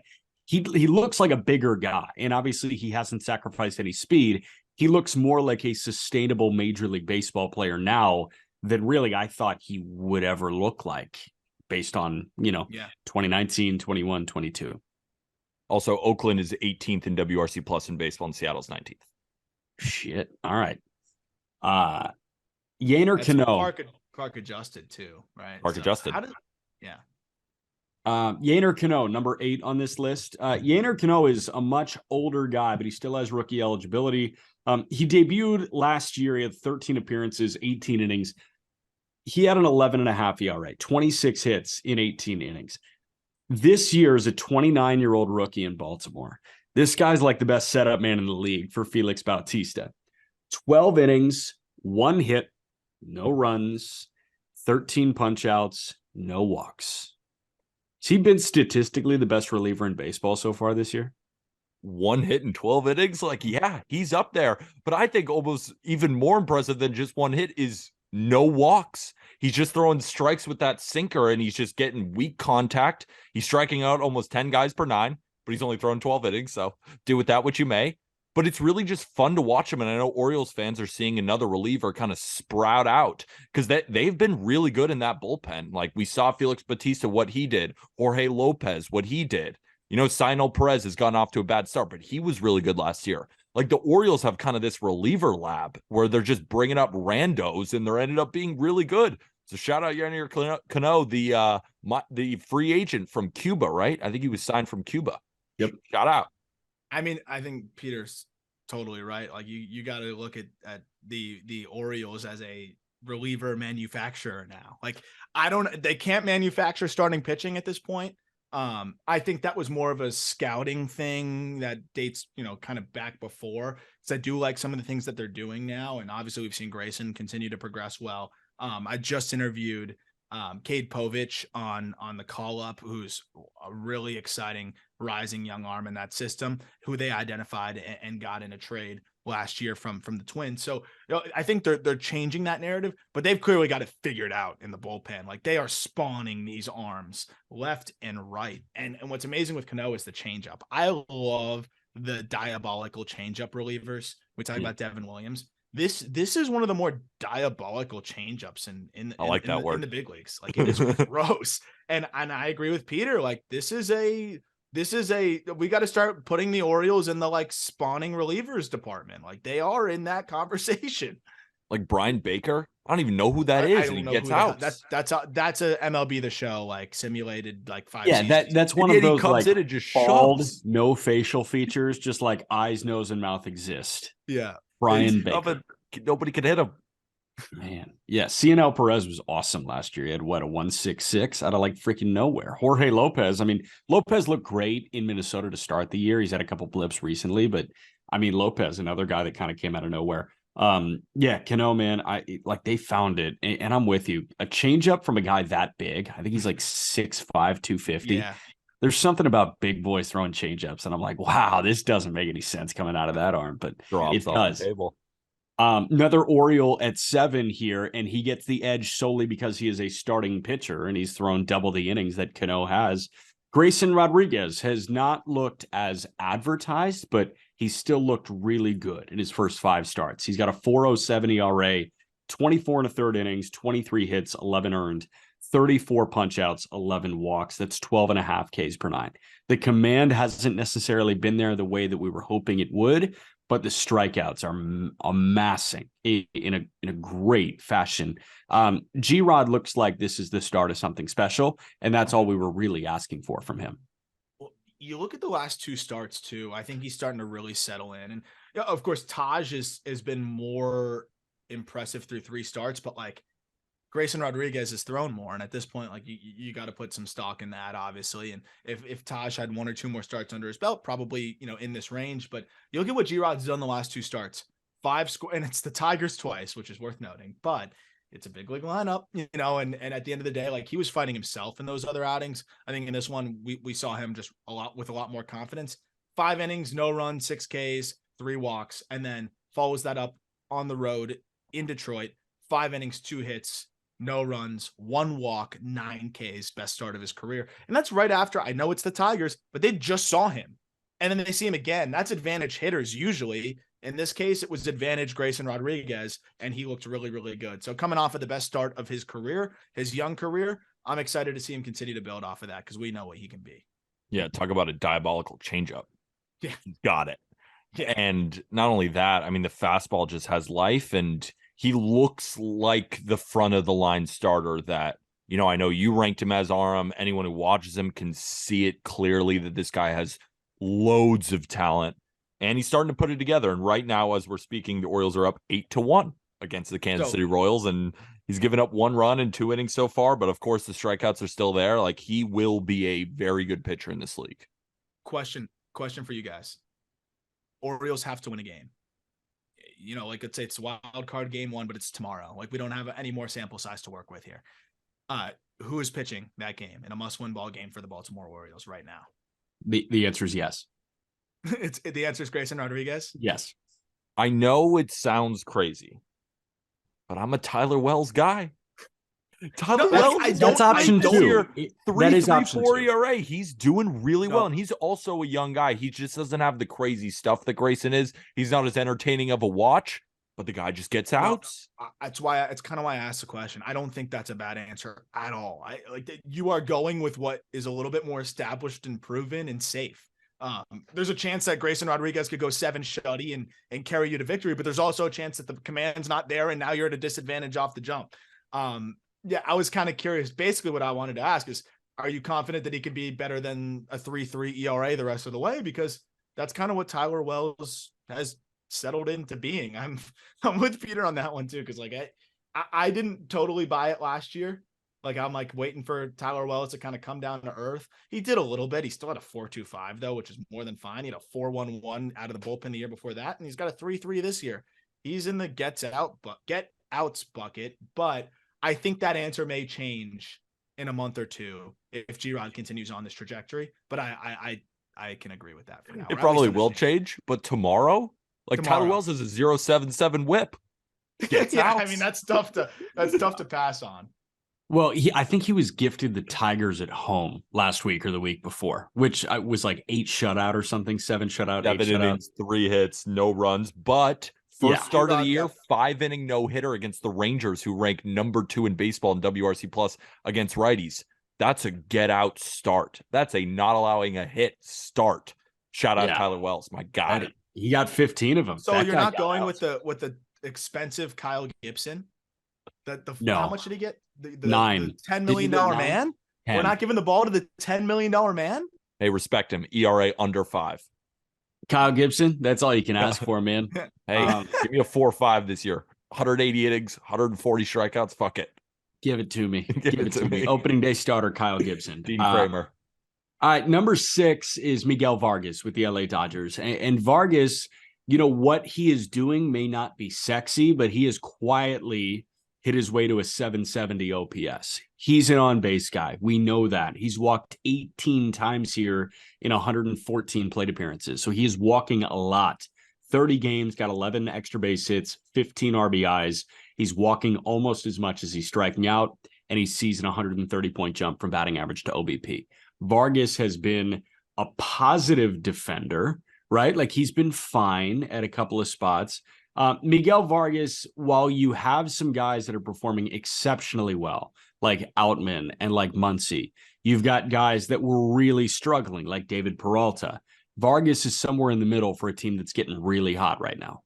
he looks like a bigger guy. And obviously he hasn't sacrificed any speed. He looks more like a sustainable Major League Baseball player now than really I thought he would ever look like, based on, 2019, 21, 22. Also, Oakland is 18th in WRC plus in baseball, and Seattle's 19th. Shit. All right. Yainer That's Cano. Clark adjusted too, right? Clark adjusted. Yeah. Yainer Cano, number 8 on this list. Yainer Cano is a much older guy, but he still has rookie eligibility. He debuted last year. He had 13 appearances, 18 innings. He had an 11.5 ERA, 26 hits in 18 innings. This year is a 29-year-old rookie in Baltimore. This guy's like the best setup man in the league for Felix Bautista. 12 innings, 1 hit, no runs, 13 punch-outs, no walks. Has he been statistically the best reliever in baseball so far this year? 1 hit in 12 innings? Like, yeah, he's up there. But I think almost even more impressive than just 1 hit is no walks. He's just throwing strikes with that sinker, and he's just getting weak contact. He's striking out almost 10 guys per 9, but he's only thrown 12 innings, so do with that what you may. But it's really just fun to watch him, and I know Orioles fans are seeing another reliever kind of sprout out because they've been really good in that bullpen. Like, we saw Felix Bautista, what he did, Jorge Lopez, what he did. You know, Sino Perez has gotten off to a bad start, but he was really good last year. Like, the Orioles have kind of this reliever lab where they're just bringing up randos, and they're ended up being really good. So shout out Yainer Cano, the free agent from Cuba, right? I think he was signed from Cuba. Yep. Shout out. I mean, I think Peter's totally right. Like, you got to look at the Orioles as a reliever manufacturer now. Like, they can't manufacture starting pitching at this point. I think that was more of a scouting thing that dates, kind of back before. So I do like some of the things that they're doing now. And obviously we've seen Grayson continue to progress well. I just interviewed Cade Povich on the call up, who's a really exciting rising young arm in that system, who they identified and got in a trade last year from the Twins. So I think they're changing that narrative, but they've clearly got it figured out in the bullpen. Like, they are spawning these arms left and right. And what's amazing with Cano is the changeup. I love the diabolical changeup relievers. We talk about Devin Williams. This is one of the more diabolical changeups in the big leagues. Like, it is gross. And I agree with Peter. Like, this is we got to start putting the Orioles in the like spawning relievers department. Like, they are in that conversation. Like Brian Baker, I don't even know who that is, and he gets out. That's a MLB The Show like simulated like 5 seasons. That's one of those, he comes in and just shoves. No facial features, just like eyes, nose, and mouth exist. Yeah, Brian Baker. Nobody could hit him. Man, yeah. Cianel Perez was awesome last year. He had a 1.66 out of like freaking nowhere. Jorge Lopez. I mean, Lopez looked great in Minnesota to start the year. He's had a couple blips recently, but I mean, Lopez, another guy that kind of came out of nowhere. Yeah, Cano, man, they found it, and I'm with you. A changeup from a guy that big. I think he's like 6'5", 250. Yeah. There's something about big boys throwing changeups, and I'm like, wow, this doesn't make any sense coming out of that arm, but it does. Another Oriole at 7 here, and he gets the edge solely because he is a starting pitcher and he's thrown double the innings that Cano has. Grayson Rodriguez has not looked as advertised, but he still looked really good in his first 5 starts. He's got a 4.07 ERA, 24 1/3 innings, 23 hits, 11 earned, 34 punch-outs, 11 walks. That's 12.5 Ks per 9. The command hasn't necessarily been there the way that we were hoping it would, but the strikeouts are amassing in a great fashion. G-Rod looks like this is the start of something special, and that's all we were really asking for from him. Well, you look at the last 2 starts too. I think he's starting to really settle in, and of course Taj has been more impressive through 3 starts, but like Grayson Rodriguez has thrown more, and at this point, like you got to put some stock in that, obviously. And if Taj had 1 or 2 more starts under his belt, probably in this range. But you look at what G-Rod's done the last 2 starts, 5 score, and it's the Tigers twice, which is worth noting. But it's a big league lineup, and at the end of the day, like, he was fighting himself in those other outings. I think in this one we saw him just with a lot more confidence. 5 innings, no run, 6 Ks, 3 walks, and then follows that up on the road in Detroit. 5 innings, 2 hits. No runs, 1 walk, 9 Ks, best start of his career. And that's right after, I know it's the Tigers, but they just saw him. And then they see him again. That's advantage hitters usually. In this case, it was advantage Grayson Rodriguez, and he looked really, really good. So coming off of the best start of his career, his young career, I'm excited to see him continue to build off of that because we know what he can be. Yeah, talk about a diabolical changeup. Yeah. Got it. Yeah. And not only that, I mean, the fastball just has life, and he looks like the front of the line starter that, I know you ranked him as Aram. Anyone who watches him can see it clearly that this guy has loads of talent, and he's starting to put it together. And right now, as we're speaking, the Orioles are up 8-1 against the Kansas City Royals, and he's given up 1 run in 2 innings so far. But of course, the strikeouts are still there. Like, he will be a very good pitcher in this league. Question for you guys. Orioles have to win a game. Like, let's say it's wild card game 1, but it's tomorrow. Like, we don't have any more sample size to work with here. Who is pitching that game in a must-win ball game for the Baltimore Orioles right now? The answer is yes. The answer is Grayson Rodriguez. Yes. I know it sounds crazy, but I'm a Tyler Wells guy. Tyler Wells, that's option 2. 3.34 ERA. He's doing really well, and he's also a young guy. He just doesn't have the crazy stuff that Grayson is. He's not as entertaining of a watch, but the guy just gets outs. It's kind of why I asked the question. I don't think that's a bad answer at all. You are going with what is a little bit more established and proven and safe. There's a chance that Grayson Rodriguez could go 7 shutty and carry you to victory, but there's also a chance that the command's not there and now you're at a disadvantage off the jump. Yeah, I was kind of curious. Basically, what I wanted to ask is, are you confident that he could be better than a 3.3 ERA the rest of the way? Because that's kind of what Tyler Wells has settled into being. I'm with Peter on that one too, because like I didn't totally buy it last year. Like, I'm like waiting for Tyler Wells to kind of come down to earth. He did a little bit. He still had a 4.25 though, which is more than fine. He had a 4.11 out of the bullpen the year before that, and he's got a 3.3 this year. He's in the get outs bucket, but I think that answer may change in a month or two if G-Rod continues on this trajectory. But I can agree with that for now. It probably will change, but tomorrow, Tyler Wells is a 0.77 whip. Yeah, I mean, that's tough to pass on. Well, I think he was gifted the Tigers at home last week or the week before, which was like 8 shutout or something, 7 shutout, 7 innings, 3 hits, no runs, but first start of the year, 5-inning no-hitter against the Rangers, who rank number 2 in baseball in WRC plus against righties. That's a get-out start. That's a not allowing a hit start. Shout out to Tyler Wells, my God. He got 15 of them. So you're not going with the expensive Kyle Gibson? No. How much did he get? The 9. The $10 million man? 10. We're not giving the ball to the $10 million man? Hey, respect him. ERA under 5. Kyle Gibson, that's all you can ask for, man. Hey, give me a 4.5 this year. 180 innings, 140 strikeouts. Fuck it. Give it to me. Give it to me. Opening day starter, Kyle Gibson. Dean Kramer. All right, number 6 is Miguel Vargas with the LA Dodgers. And Vargas, what he is doing may not be sexy, but he has quietly hit his way to a 770 OPS. He's an on-base guy. We know that. He's walked 18 times here in 114 plate appearances. So he is walking a lot. 30 games, got 11 extra base hits, 15 RBIs. He's walking almost as much as he's striking out, and he's seizing a 130-point jump from batting average to OBP. Vargas has been a positive defender, right? Like, he's been fine at a couple of spots. Miguel Vargas, while you have some guys that are performing exceptionally well, like Outman and like Muncy, you've got guys that were really struggling, like David Peralta. Vargas is somewhere in the middle for a team that's getting really hot right now.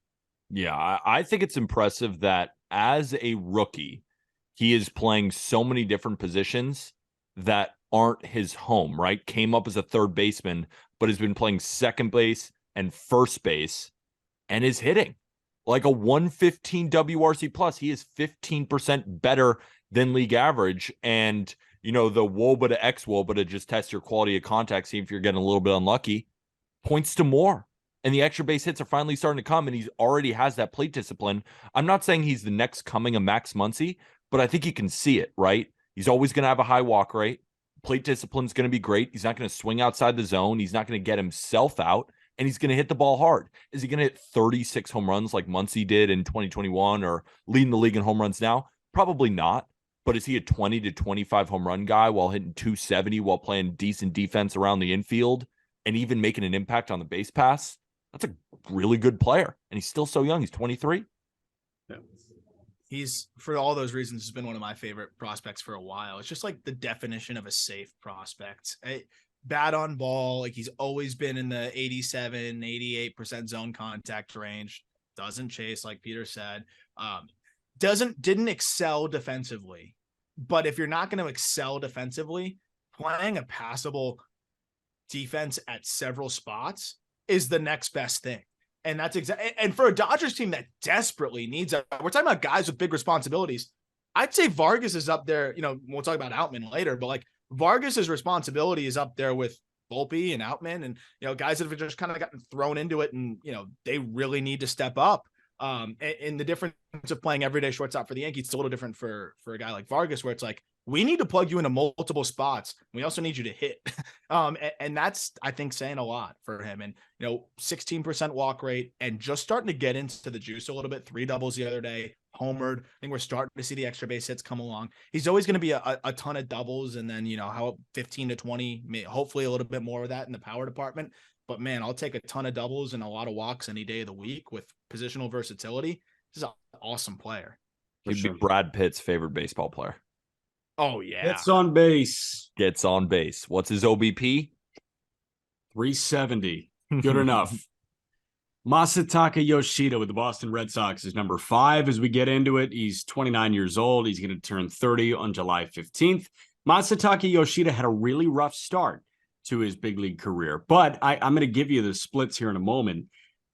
Yeah, I think it's impressive that as a rookie, he is playing so many different positions that aren't his home, right? Came up as a third baseman, but has been playing second base and first base and is hitting like a 115 WRC plus. He is 15% better than league average. And, the WOBA to ex-WOBA to just test your quality of contact, see if you're getting a little bit unlucky, points to more. And the extra base hits are finally starting to come, and he already has that plate discipline. I'm not saying he's the next coming of Max Muncy, but I think you can see it, right? He's always going to have a high walk rate. Plate discipline is going to be great. He's not going to swing outside the zone. He's not going to get himself out, and he's going to hit the ball hard. Is he going to hit 36 home runs like Muncy did in 2021 or leading the league in home runs now? Probably not. But is he a 20 to 25 home run guy while hitting 270 while playing decent defense around the infield and even making an impact on the base pass? That's a really good player. And he's still so young. He's 23. Yeah. He's, for all those reasons, has been one of my favorite prospects for a while. It's just like the definition of a safe prospect. bad on ball. Like, he's always been in the 87, 88% zone contact range. Doesn't chase, like Peter said. Didn't excel defensively. But if you're not going to excel defensively, playing a passable defense at several spots is the next best thing. And that's exactly, and for a Dodgers team that desperately needs it, we're talking about guys with big responsibilities. I'd say Vargas is up there. We'll talk about Outman later, but like, Vargas's responsibility is up there with Volpe and Outman, and guys that have just kind of gotten thrown into it, and they really need to step up. And the difference of playing everyday shortstop for the Yankees, it's a little different for a guy like Vargas, where it's like, we need to plug you into multiple spots. We also need you to hit. And that's, I think, saying a lot for him. And, 16% walk rate, and just starting to get into the juice a little bit. 3 doubles the other day, homered. I think we're starting to see the extra base hits come along. He's always going to be a ton of doubles. And then, how 15 to 20, hopefully a little bit more of that in the power department. But man, I'll take a ton of doubles and a lot of walks any day of the week with positional versatility. This is an awesome player. He'd be Brad Pitt's favorite baseball player. Oh, yeah. Gets on base. Gets on base. What's his OBP? 370. Good enough. Masataka Yoshida with the Boston Red Sox is number 5 as we get into it. He's 29 years old. He's going to turn 30 on July 15th. Masataka Yoshida had a really rough start to his big league career, but I'm going to give you the splits here in a moment.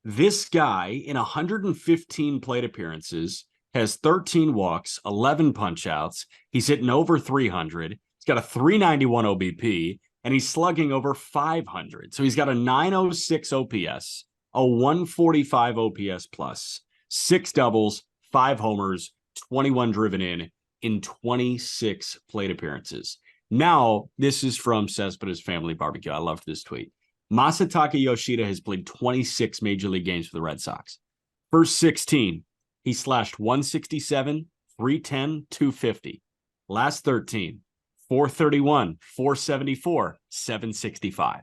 This guy, in 115 plate appearances, has 13 walks, 11 punch outs. He's hitting over 300. He's got a 391 OBP, and he's slugging over 500. So he's got a 906 OPS, a 145 OPS plus, 6 doubles, 5 homers, 21 driven in 26 plate appearances. Now, this is from Cespedes Family Barbecue. I loved this tweet. Masataka Yoshida has played 26 Major League games for the Red Sox. First 16, he slashed 167, 310, 250. Last 13, 431, 474, 765.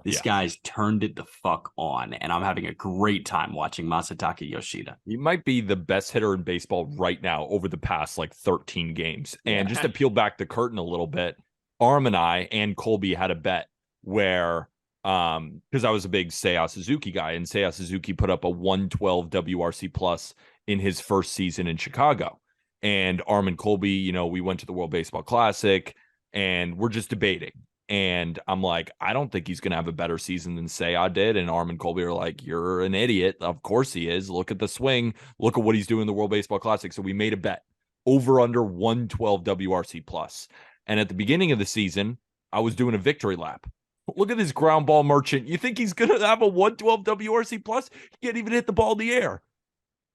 This guy's turned it the fuck on, and I'm having a great time watching Masataka Yoshida. He might be the best hitter in baseball right now over the past 13 games. And just to peel back the curtain a little bit, Arm and I and Colby had a bet where, because I was a big Seiya Suzuki guy, and Seiya Suzuki put up a 112 WRC plus in his first season in Chicago. And Arm and Colby, we went to the World Baseball Classic, and we're just debating. And I'm like, I don't think he's going to have a better season than Seiya did. And Arm and Colby are like, you're an idiot. Of course he is. Look at the swing. Look at what he's doing in the World Baseball Classic. So we made a bet over under 112 WRC plus. And at the beginning of the season, I was doing a victory lap. Look at this ground ball merchant. You think he's going to have a 112 WRC plus? He can't even hit the ball in the air.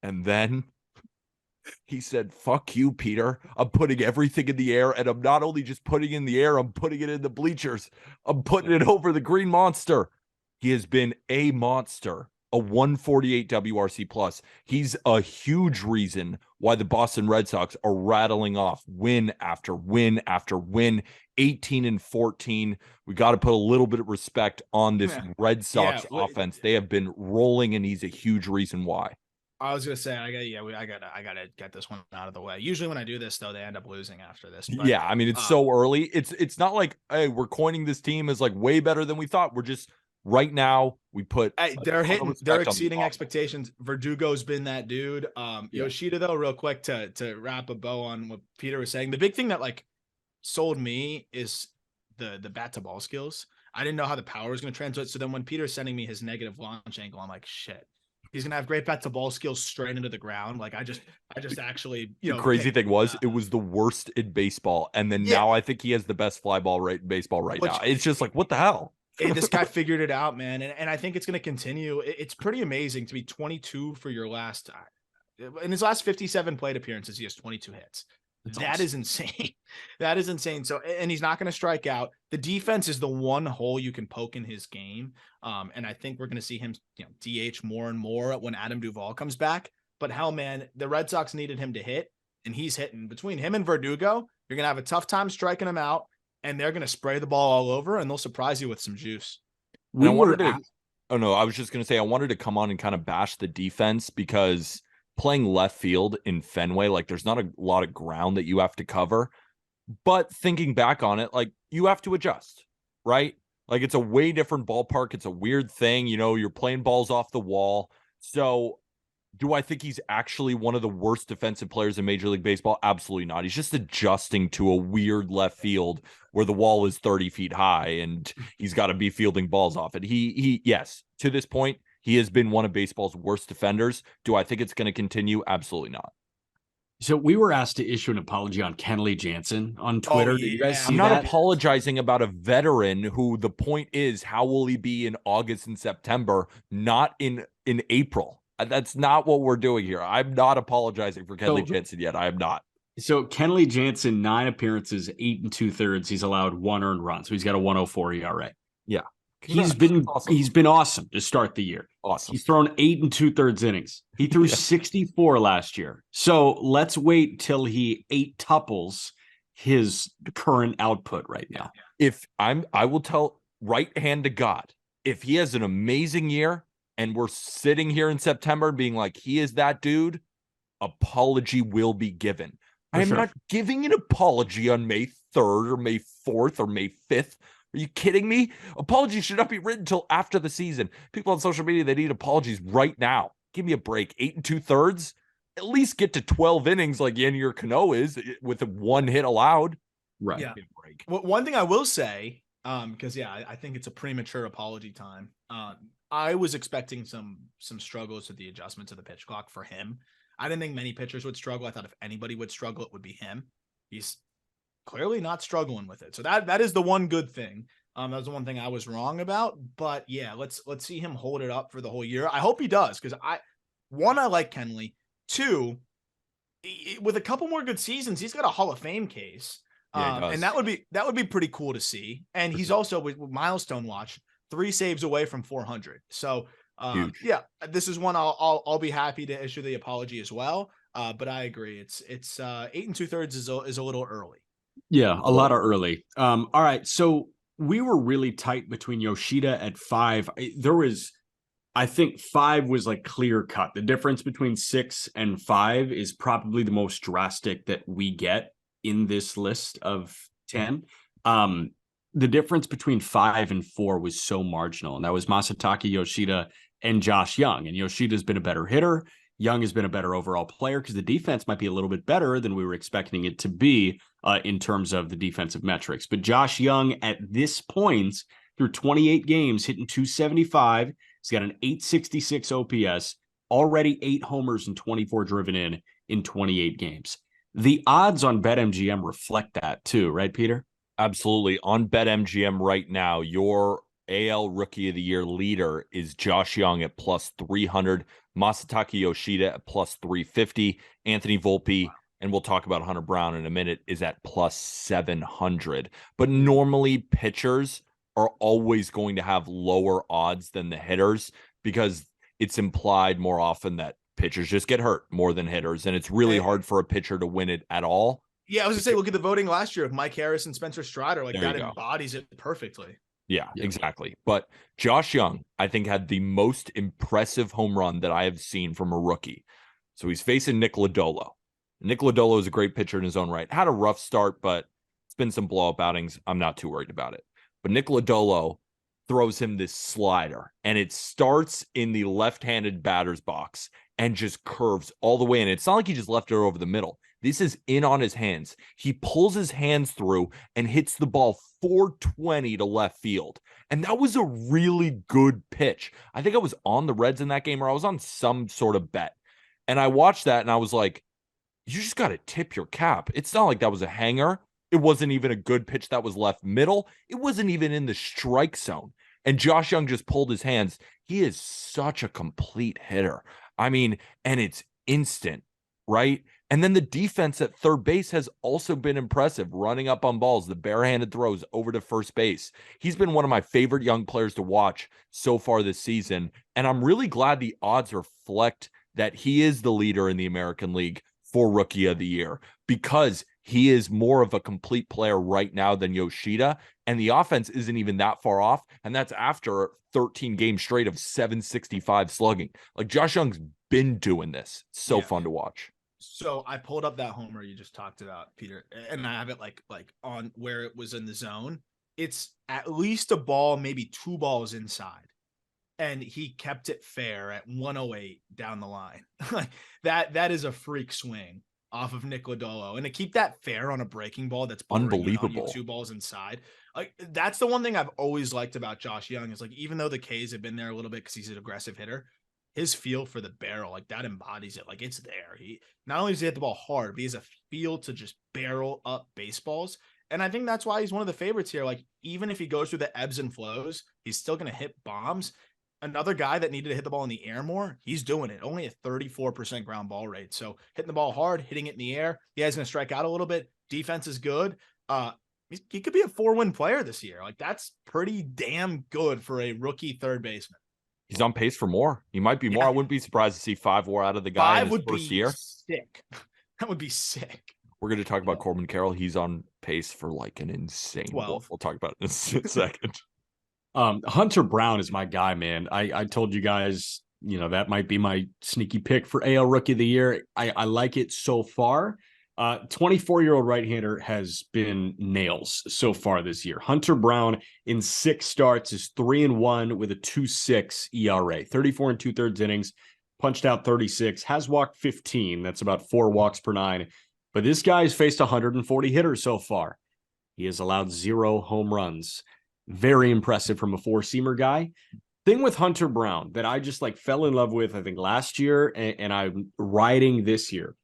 And then he said, fuck you, Peter. I'm putting everything in the air, and I'm not only just putting it in the air, I'm putting it in the bleachers. I'm putting it over the green monster. He has been a monster, a 148 WRC plus. He's a huge reason why the Boston Red Sox are rattling off win after win after win, 18-14. We got to put a little bit of respect on this Red Sox offense. They have been rolling, and he's a huge reason why. I was gonna say I gotta get this one out of the way. Usually when I do this, though, they end up losing after this. But, I mean, it's so early. It's not like, hey, we're coining this team as way better than we thought. We're just right now we put they're exceeding expectations. Verdugo's been that dude. Yoshida, though, real quick to wrap a bow on what Peter was saying. The big thing that sold me is the bat to ball skills. I didn't know how the power was gonna translate. So then when Peter's sending me his negative launch angle, I'm like, shit. He's gonna have great bat to ball skills straight into the ground. I just actually, the crazy thing was it was the worst in baseball, and then now I think he has the best fly ball rate in baseball right now. It's just what the hell? This guy figured it out, man, and I think it's gonna continue. It's pretty amazing to be 22 for your last. In his last 57 plate appearances, he has 22 hits. That is insane. That is insane. So, and he's not going to strike out. The defense is the one hole you can poke in his game. And I think we're going to see him, DH more and more when Adam Duvall comes back. But hell, man, the Red Sox needed him to hit, and he's hitting. Between him and Verdugo, you're going to have a tough time striking him out, and they're going to spray the ball all over, and they'll surprise you with some juice. I wanted to, I was just going to say, I wanted to come on and kind of bash the defense because playing left field in Fenway, there's not a lot of ground that you have to cover. But thinking back on it, you have to adjust, right? Like, it's a way different ballpark. It's a weird thing. You know, you're playing balls off the wall. So do I think he's actually one of the worst defensive players in Major League Baseball? Absolutely not. He's just adjusting to a weird left field where the wall is 30 feet high and he's got to be fielding balls off it. Yes, to this point, he has been one of baseball's worst defenders. Do I think it's going to continue? Absolutely not. So we were asked to issue an apology on Kenley Jansen on Twitter. Oh, Did you guys yeah. see I'm not that? apologizing about a veteran who the point is, how will he be in August and September, not in April? That's not what we're doing here. I'm not apologizing for Kenley Jansen yet. I am not. So Kenley Jansen, 9 appearances, 8 2/3. He's allowed 1 earned run. So he's got a 104 ERA. Yeah. He's been awesome to start the year. Awesome. He's thrown 8 2/3 innings. He threw 64 last year. So let's wait till he 8 tuples his current output right now. I will tell right hand to God, if he has an amazing year and we're sitting here in September being like, he is that dude, apology will be given. I am not giving an apology on May 3rd or May 4th or May 5th. Are you kidding me? Apologies should not be written until after the season. People on social media, they need apologies right now. Give me a break. 8 2/3. At least get to 12 innings like Yennier Cano is with a 1 hit allowed. Right. Yeah. Well, one thing I will say, because I think it's a premature apology time. I was expecting some struggles with the adjustment to the pitch clock for him. I didn't think many pitchers would struggle. I thought if anybody would struggle, it would be him. He's clearly not struggling with it. So that is the one good thing. That was the one thing I was wrong about. But yeah, let's see him hold it up for the whole year. I hope he does, because I like Kenley. 2, with a couple more good seasons, he's got a Hall of Fame case. And that would be pretty cool to see. And he's also with milestone watch 3 saves away from 400. So yeah, this is one I'll be happy to issue the apology as well. But I agree, it's 8 2/3 is a little early. Yeah, a lot of early. All right, so we were really tight between Yoshida at 5. There was, I think 5 was like clear cut. The difference between 6 and 5 is probably the most drastic that we get in this list of 10. The difference between 5 and 4 was so marginal, and that was Masataka Yoshida and Josh Young. And Yoshida's been a better hitter. Young has been a better overall player because the defense might be a little bit better than we were expecting it to be in terms of the defensive metrics. But Josh Young at this point, through 28 games, hitting 275. He's got an 866 OPS, already 8 homers and 24 driven in 28 games. The odds on BetMGM reflect that too, right, Peter? Absolutely. On BetMGM right now, your AL Rookie of the Year leader is Josh Young at plus 300, Masataka Yoshida at plus 350, Anthony Volpe, and we'll talk about Hunter Brown in a minute, is at plus 700. But normally pitchers are always going to have lower odds than the hitters because it's implied more often that pitchers just get hurt more than hitters, and it's really hard for a pitcher to win it at all. Yeah, I was gonna say, look at the voting last year of Mike Harris and Spencer Strider. Like, that embodies it perfectly. Yeah, exactly. But Josh Young, I think, had the most impressive home run that I have seen from a rookie. So he's facing Nick Lodolo. Nick Lodolo is a great pitcher in his own right. Had a rough start, but it's been some blow-up outings. I'm not too worried about it. But Nick Lodolo throws him this slider, and it starts in the left-handed batter's box and just curves all the way in. It's not like he just left it over the middle. This is in on his hands. He pulls his hands through and hits the ball 420 to left field. And that was a really good pitch. I think I was on the Reds in that game, or I was on some sort of bet. And I watched that and I was like, you just got to tip your cap. It's not like that was a hanger. It wasn't even a good pitch that was left middle. It wasn't even in the strike zone. And Josh Young just pulled his hands. He is such a complete hitter. I mean, and it's instant, right? And then the defense at third base has also been impressive, running up on balls, the barehanded throws over to first base. He's been one of my favorite young players to watch so far this season. And I'm really glad the odds reflect that he is the leader in the American League for Rookie of the Year, because he is more of a complete player right now than Yoshida. And the offense isn't even that far off. And that's after 13 games straight of 765 slugging. Like, Josh Young's been doing this. It's so fun to watch. So I pulled up that homer you just talked about, Peter, and I have it like on where it was in the zone. it's at least a ball, maybe 2 balls inside. And he kept it fair at 108 down the line. Like that is a freak swing off of Nick Lodolo. And to keep that fair on a breaking ball that's boring in on you, Unbelievable. 2 balls inside. Like that's the one thing I've always liked about Josh Young is like, even though the K's have been there a little bit because he's an aggressive hitter, his feel for the barrel, like that embodies it. Like it's there. He not only does he hit the ball hard, but he has a feel to just barrel up baseballs. And I think that's why he's one of the favorites here. Like, even if he goes through the ebbs and flows, he's still going to hit bombs. Another guy that needed to hit the ball in the air more, he's doing it. Only a 34% ground ball rate. So hitting the ball hard, hitting it in the air. The guy's going to strike out a little bit. Defense is good. He could be a 4-win player this year. Like, that's pretty damn good for a rookie third baseman. He's on pace for more. He might be more. Yeah. I wouldn't be surprised to see 5 WAR out of the guy in his first year. Sick. That would be sick. We're going to talk about Corbin Carroll. He's on pace for like an insane 12. We'll talk about it in a second. Hunter Brown is my guy, man. I told you guys, that might be my sneaky pick for AL Rookie of the Year. I like it so far. 24-year-old right-hander has been nails so far this year. Hunter Brown in 6 starts is 3-1 with a 2.6 ERA, 34 2/3 innings, punched out 36, has walked 15. That's about 4 walks per 9. But this guy's faced 140 hitters so far. He has allowed 0 home runs. Very impressive from a 4-seamer guy. Thing with Hunter Brown that I just fell in love with, I think last year, and I'm riding this year.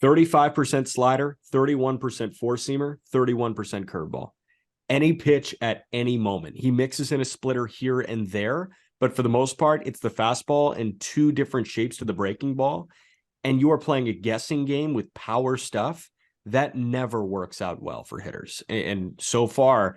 35% slider, 31% 4-seamer, 31% curveball. Any pitch at any moment. He mixes in a splitter here and there, but for the most part, it's the fastball and 2 different shapes to the breaking ball. And you are playing a guessing game with power stuff. That never works out well for hitters. And so far,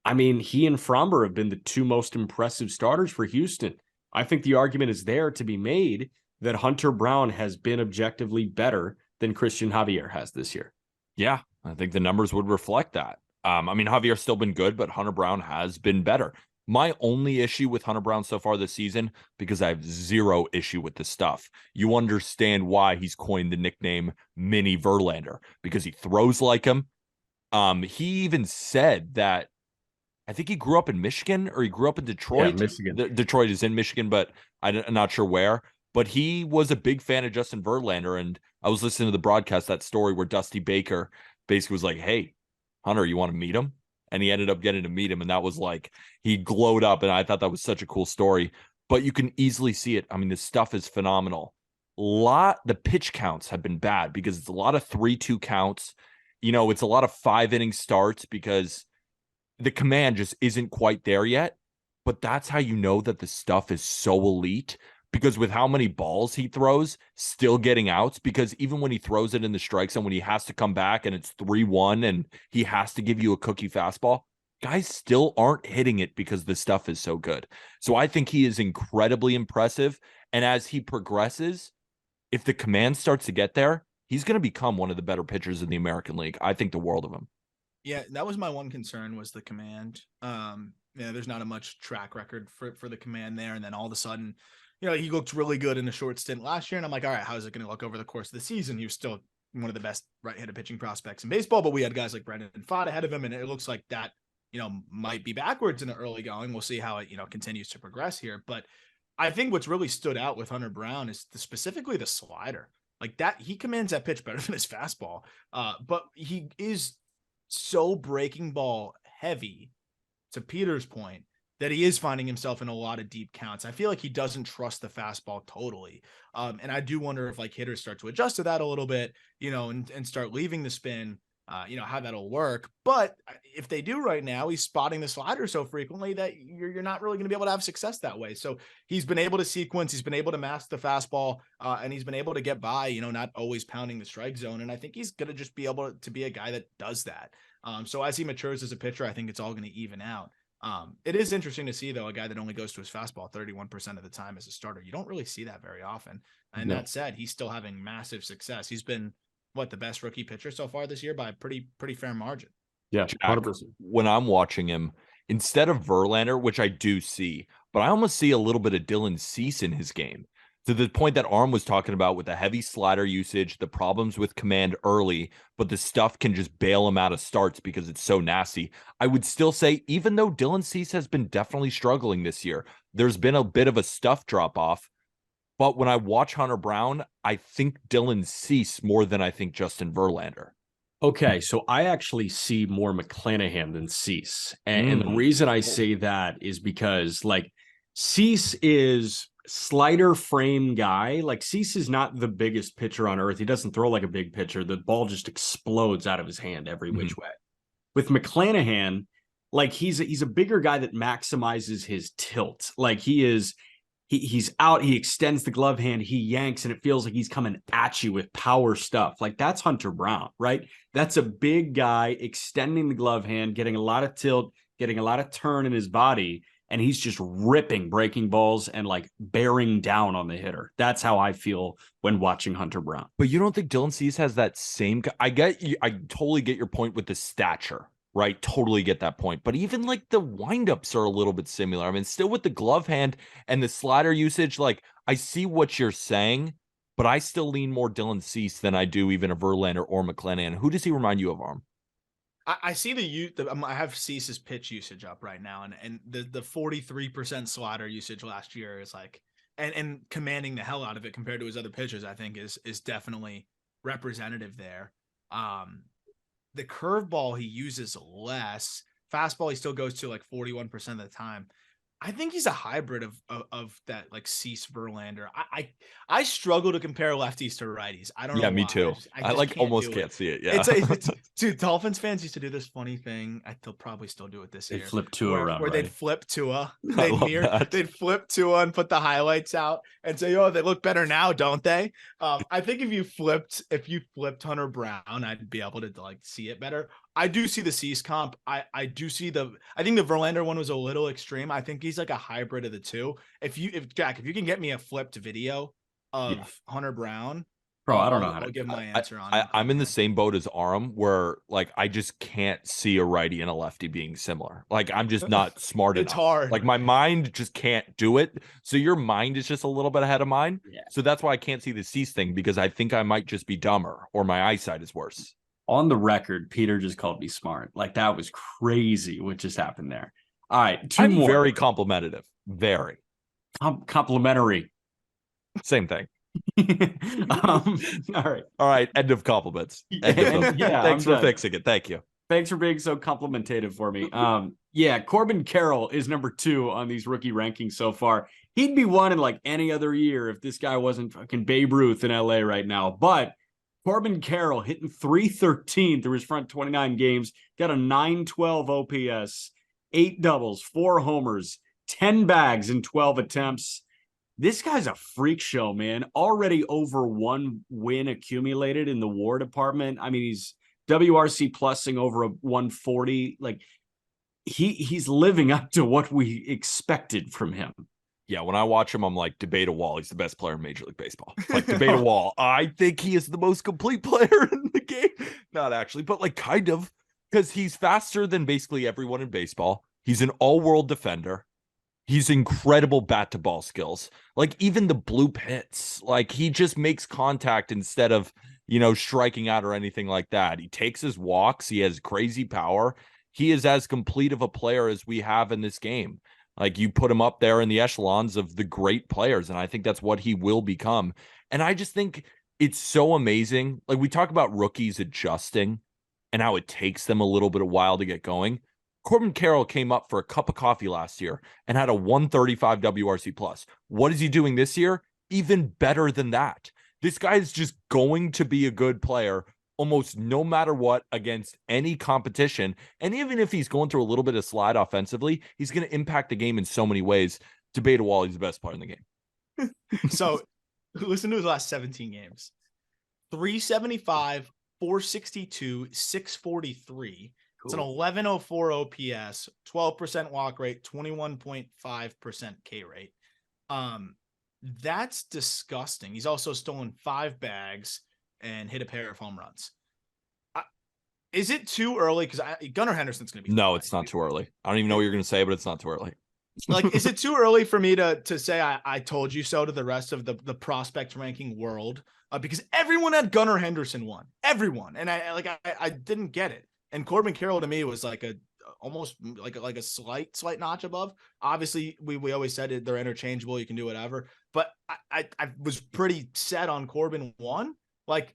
I mean, he and Fromber have been the 2 most impressive starters for Houston. I think the argument is there to be made that Hunter Brown has been objectively better than Christian Javier has this year. Yeah, I think the numbers would reflect that. I mean, Javier's still been good, but Hunter Brown has been better. My only issue with Hunter Brown so far this season, because I have 0 issue with the stuff. You understand why he's coined the nickname Mini Verlander, because he throws like him. He even said that, I think he grew up in Michigan or he grew up in Detroit. Yeah, Michigan. Detroit is in Michigan, but I'm not sure where. But he was a big fan of Justin Verlander. And I was listening to the broadcast, that story where Dusty Baker basically was like, hey, Hunter, you want to meet him? And he ended up getting to meet him. And that was like, he glowed up. And I thought that was such a cool story. But you can easily see it. I mean, this stuff is phenomenal. The pitch counts have been bad because it's a lot of 3-2 counts. It's a lot of 5-inning starts because the command just isn't quite there yet. But that's how you know that the stuff is so elite, because with how many balls he throws, still getting outs, because even when he throws it in the strike zone, when he has to come back and it's 3-1 and he has to give you a cookie fastball, guys still aren't hitting it because the stuff is so good. So I think he is incredibly impressive. And as he progresses, if the command starts to get there, he's going to become one of the better pitchers in the American League. I think the world of him. Yeah, that was my one concern, was the command. There's not a much track record for the command there. And then all of a sudden, he looked really good in a short stint last year. And I'm like, all right, how is it going to look over the course of the season? He was still one of the best right-handed pitching prospects in baseball, but we had guys like Brendan Pfaadt ahead of him. And it looks like that, might be backwards in the early going. We'll see how it, continues to progress here. But I think what's really stood out with Hunter Brown is specifically the slider. Like that, he commands that pitch better than his fastball. But he is so breaking ball heavy, to Peter's point, that he is finding himself in a lot of deep counts. I feel like he doesn't trust the fastball totally. And I do wonder if hitters start to adjust to that a little bit, and start leaving the spin, how that'll work. But if they do right now, he's spotting the slider so frequently that you're not really going to be able to have success that way. So he's been able to sequence, he's been able to mask the fastball, and he's been able to get by, not always pounding the strike zone. And I think he's going to just be able to be a guy that does that. So as he matures as a pitcher, I think it's all going to even out. It is interesting to see, though, a guy that only goes to his fastball 31% of the time as a starter. You don't really see that very often. And that said, he's still having massive success. He's been the best rookie pitcher so far this year by a pretty fair margin. Yeah, Jack, 100%. when I'm watching him, instead of Verlander, which I do see, but I almost see a little bit of Dylan Cease in his game. To the point that Arm was talking about with the heavy slider usage, the problems with command early, but the stuff can just bail him out of starts because it's so nasty. I would still say, even though Dylan Cease has been definitely struggling this year, there's been a bit of a stuff drop off. But when I watch Hunter Brown, I think Dylan Cease more than I think Justin Verlander. Okay, so I actually see more McClanahan than Cease. And the reason I say that is because, like, Cease is slider frame guy. Like, Cease is not the biggest pitcher on earth. He doesn't throw like a big pitcher. The ball just explodes out of his hand every which way. With McClanahan, like, he's a bigger guy that maximizes his tilt. Like, he's out, he extends the glove hand, he yanks, and it feels like he's coming at you with power stuff. Like, that's Hunter Brown, right? That's a big guy extending the glove hand, getting a lot of tilt, getting a lot of turn in his body, and he's just ripping breaking balls and like bearing down on the hitter. That's how I feel when watching Hunter Brown. But you don't think Dylan Cease has that same? I totally get your point with the stature. Right, totally get that point. But even like the windups are a little bit similar. I mean, still with the glove hand and the slider usage, like I see what you're saying, but I still lean more Dylan Cease than I do even a Verlander or McClanahan. Who does he remind you of, Arm? I see I have Cease's pitch usage up right now, and the 43% slider usage last year is like, and commanding the hell out of it compared to his other pitchers, I think is definitely representative there. The curveball he uses less. Fastball he still goes to like 41% of the time. I think he's a hybrid of that, like Cease Verlander. I struggle to compare lefties to righties. I don't know. Yeah, me why. too. I like almost can't see it. Yeah, it's dude. Dolphins fans used to do this funny thing. They'll probably still do it this year. They flip Tua around, where right? they'd flip Tua. They'd They'd flip Tua and put the highlights out and say, "Oh, they look better now, don't they?" I think if you flipped Hunter Brown, I'd be able to like see it better. I do see the Cease comp. I think the Verlander one was a little extreme. I think he's like a hybrid of the two. If you can get me a flipped video of Hunter Brown, bro, I don't know how I'll to give my answer on it. I'm in the same boat as Aram, where like I just can't see a righty and a lefty being similar. Like I'm just not smart enough. It's hard. Like my mind just can't do it. So your mind is just a little bit ahead of mine. Yeah. So that's why I can't see the Cease thing, because I think I might just be dumber or my eyesight is worse. On the record, Peter just called me smart. Like, that was crazy what just happened there. All right, two I'm more. Very complimentative. Very. Complimentary. Same thing. All right. All right. End of compliments. Thanks for fixing it. Thank you. Thanks for being so complimentative for me. Corbin Carroll is number 2 on these rookie rankings so far. He'd be 1 in like any other year if this guy wasn't fucking Babe Ruth in LA right now. But Corbin Carroll hitting .313 through his front 29 games, got a .912 OPS, 8 doubles, 4 homers, 10 bags in 12 attempts. This guy's a freak show, man. Already over 1 win accumulated in the WAR department. I mean, he's WRC plusing over a 140. Like, he's living up to what we expected from him. Yeah, when I watch him, I'm like, debate a wall. He's the best player in Major League Baseball. Like, debate a wall. I think he is the most complete player in the game. Not actually, but like kind of, because he's faster than basically everyone in baseball. He's an all-world defender. He's incredible bat-to-ball skills. Like, even the bloop hits. Like, he just makes contact instead of, striking out or anything like that. He takes his walks. He has crazy power. He is as complete of a player as we have in this game. Like, you put him up there in the echelons of the great players, and I think that's what he will become. And I just think it's so amazing. Like, we talk about rookies adjusting and how it takes them a little bit of while to get going. Corbin Carroll came up for a cup of coffee last year and had a 135 WRC plus. What is he doing this year? Even better than that. This guy is just going to be a good player almost no matter what against any competition. And even if he's going through a little bit of slide offensively, he's going to impact the game in so many ways. Debate a wall, he's the best player in the game. So listen to his last 17 games. 375, 462, 643. Cool. It's an 1104 OPS, 12% walk rate, 21.5% K rate. That's disgusting. He's also stolen 5 bags and hit a pair of home runs. Is it too early? Because Gunnar Henderson's going to be. No, it's not too early. I don't even know what you're going to say, but it's not too early. Like, is it too early for me to say I told you so to the rest of the prospect ranking world? Because everyone had Gunnar Henderson one, everyone, and I didn't get it. And Corbin Carroll to me was like almost like a slight notch above. Obviously, we always said they're interchangeable. You can do whatever, but I was pretty set on Corbin one. Like,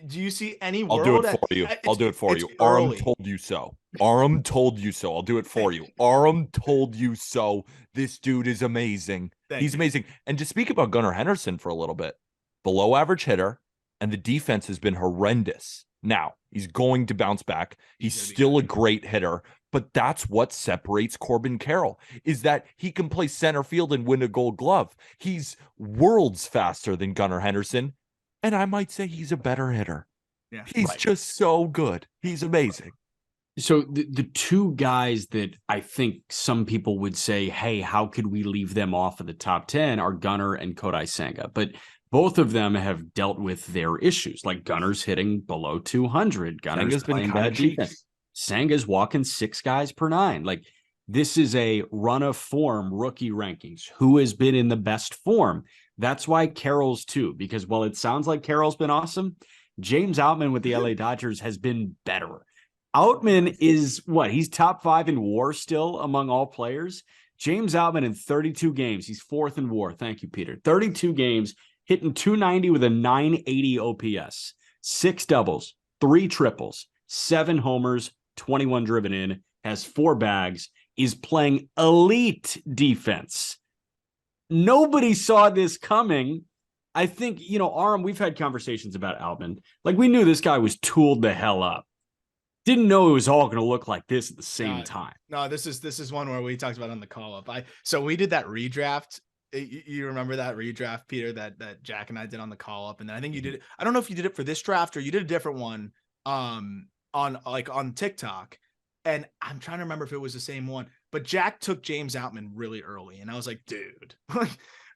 do you see any I'll do world? it for you. I'll do it for you. Early. Aram told you so. Aram told you so. I'll do it for you. Aram told you so. This dude is amazing. He's amazing. And to speak about Gunnar Henderson for a little bit, below average hitter, and the defense has been horrendous. Now, he's going to bounce back. He's still a great hitter, but that's what separates Corbin Carroll, is that he can play center field and win a Gold Glove. He's worlds faster than Gunnar Henderson, and I might say he's a better hitter. Yeah, he's just so good. He's amazing. So the two guys that I think some people would say, hey, how could we leave them off of the top 10 are Gunnar and Kodai Senga. But both of them have dealt with their issues. Like Gunnar's hitting below 200. Gunner's playing bad defense. Senga's walking 6 guys per 9. Like, this is a run of form rookie rankings. Who has been in the best form? That's why Carroll's too, because while it sounds like Carroll's been awesome, James Outman with the LA Dodgers has been better. Outman is what? He's top 5 in WAR still among all players. James Outman in 32 games. He's 4th in WAR. Thank you, Peter. 32 games, hitting 290 with a 980 OPS, 6 doubles, 3 triples, 7 homers, 21 driven in, has 4 bags, is playing elite defense. Nobody saw this coming. I think, Aram, we've had conversations about Outman. Like, we knew this guy was tooled the hell up. Didn't know it was all going to look like this at the same time. No, this is one where we talked about on the call up. So we did that redraft. You remember that redraft, Peter, that Jack and I did on the call up, and then I think you did it. I don't know if you did it for this draft or you did a different one on TikTok. And I'm trying to remember if it was the same one, but Jack took James Outman really early, and I was like, dude,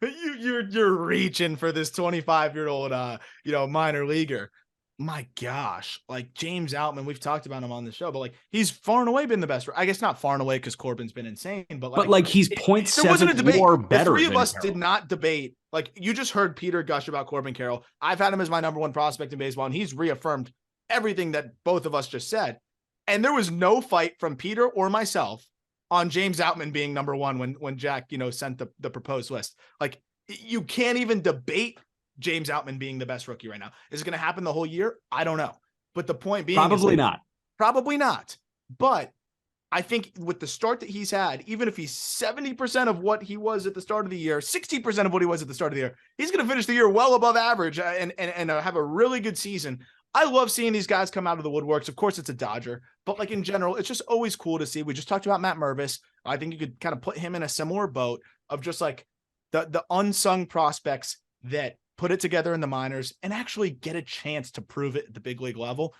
you're reaching for this 25-year-old minor leaguer. My gosh, like James Outman, we've talked about him on the show, but like he's far and away been the best. I guess not far and away because Corbin's been insane, but he's 0.7 more better. The 3 of us did not debate. Like, you just heard Peter gush about Corbin Carroll. I've had him as my number 1 prospect in baseball, and he's reaffirmed everything that both of us just said. And there was no fight from Peter or myself on James Outman being number 1 when Jack, sent the proposed list. Like, you can't even debate James Outman being the best rookie right now. Is it going to happen the whole year? I don't know. But the point being, probably not. Probably not. But I think with the start that he's had, even if he's 70% of what he was at the start of the year, 60% of what he was at the start of the year, he's going to finish the year well above average and have a really good season. I love seeing these guys come out of the woodworks. Of course, it's a Dodger, but like in general, it's just always cool to see. We just talked about Matt Mervis. I think you could kind of put him in a similar boat of just like the unsung prospects that put it together in the minors and actually get a chance to prove it at the big league level.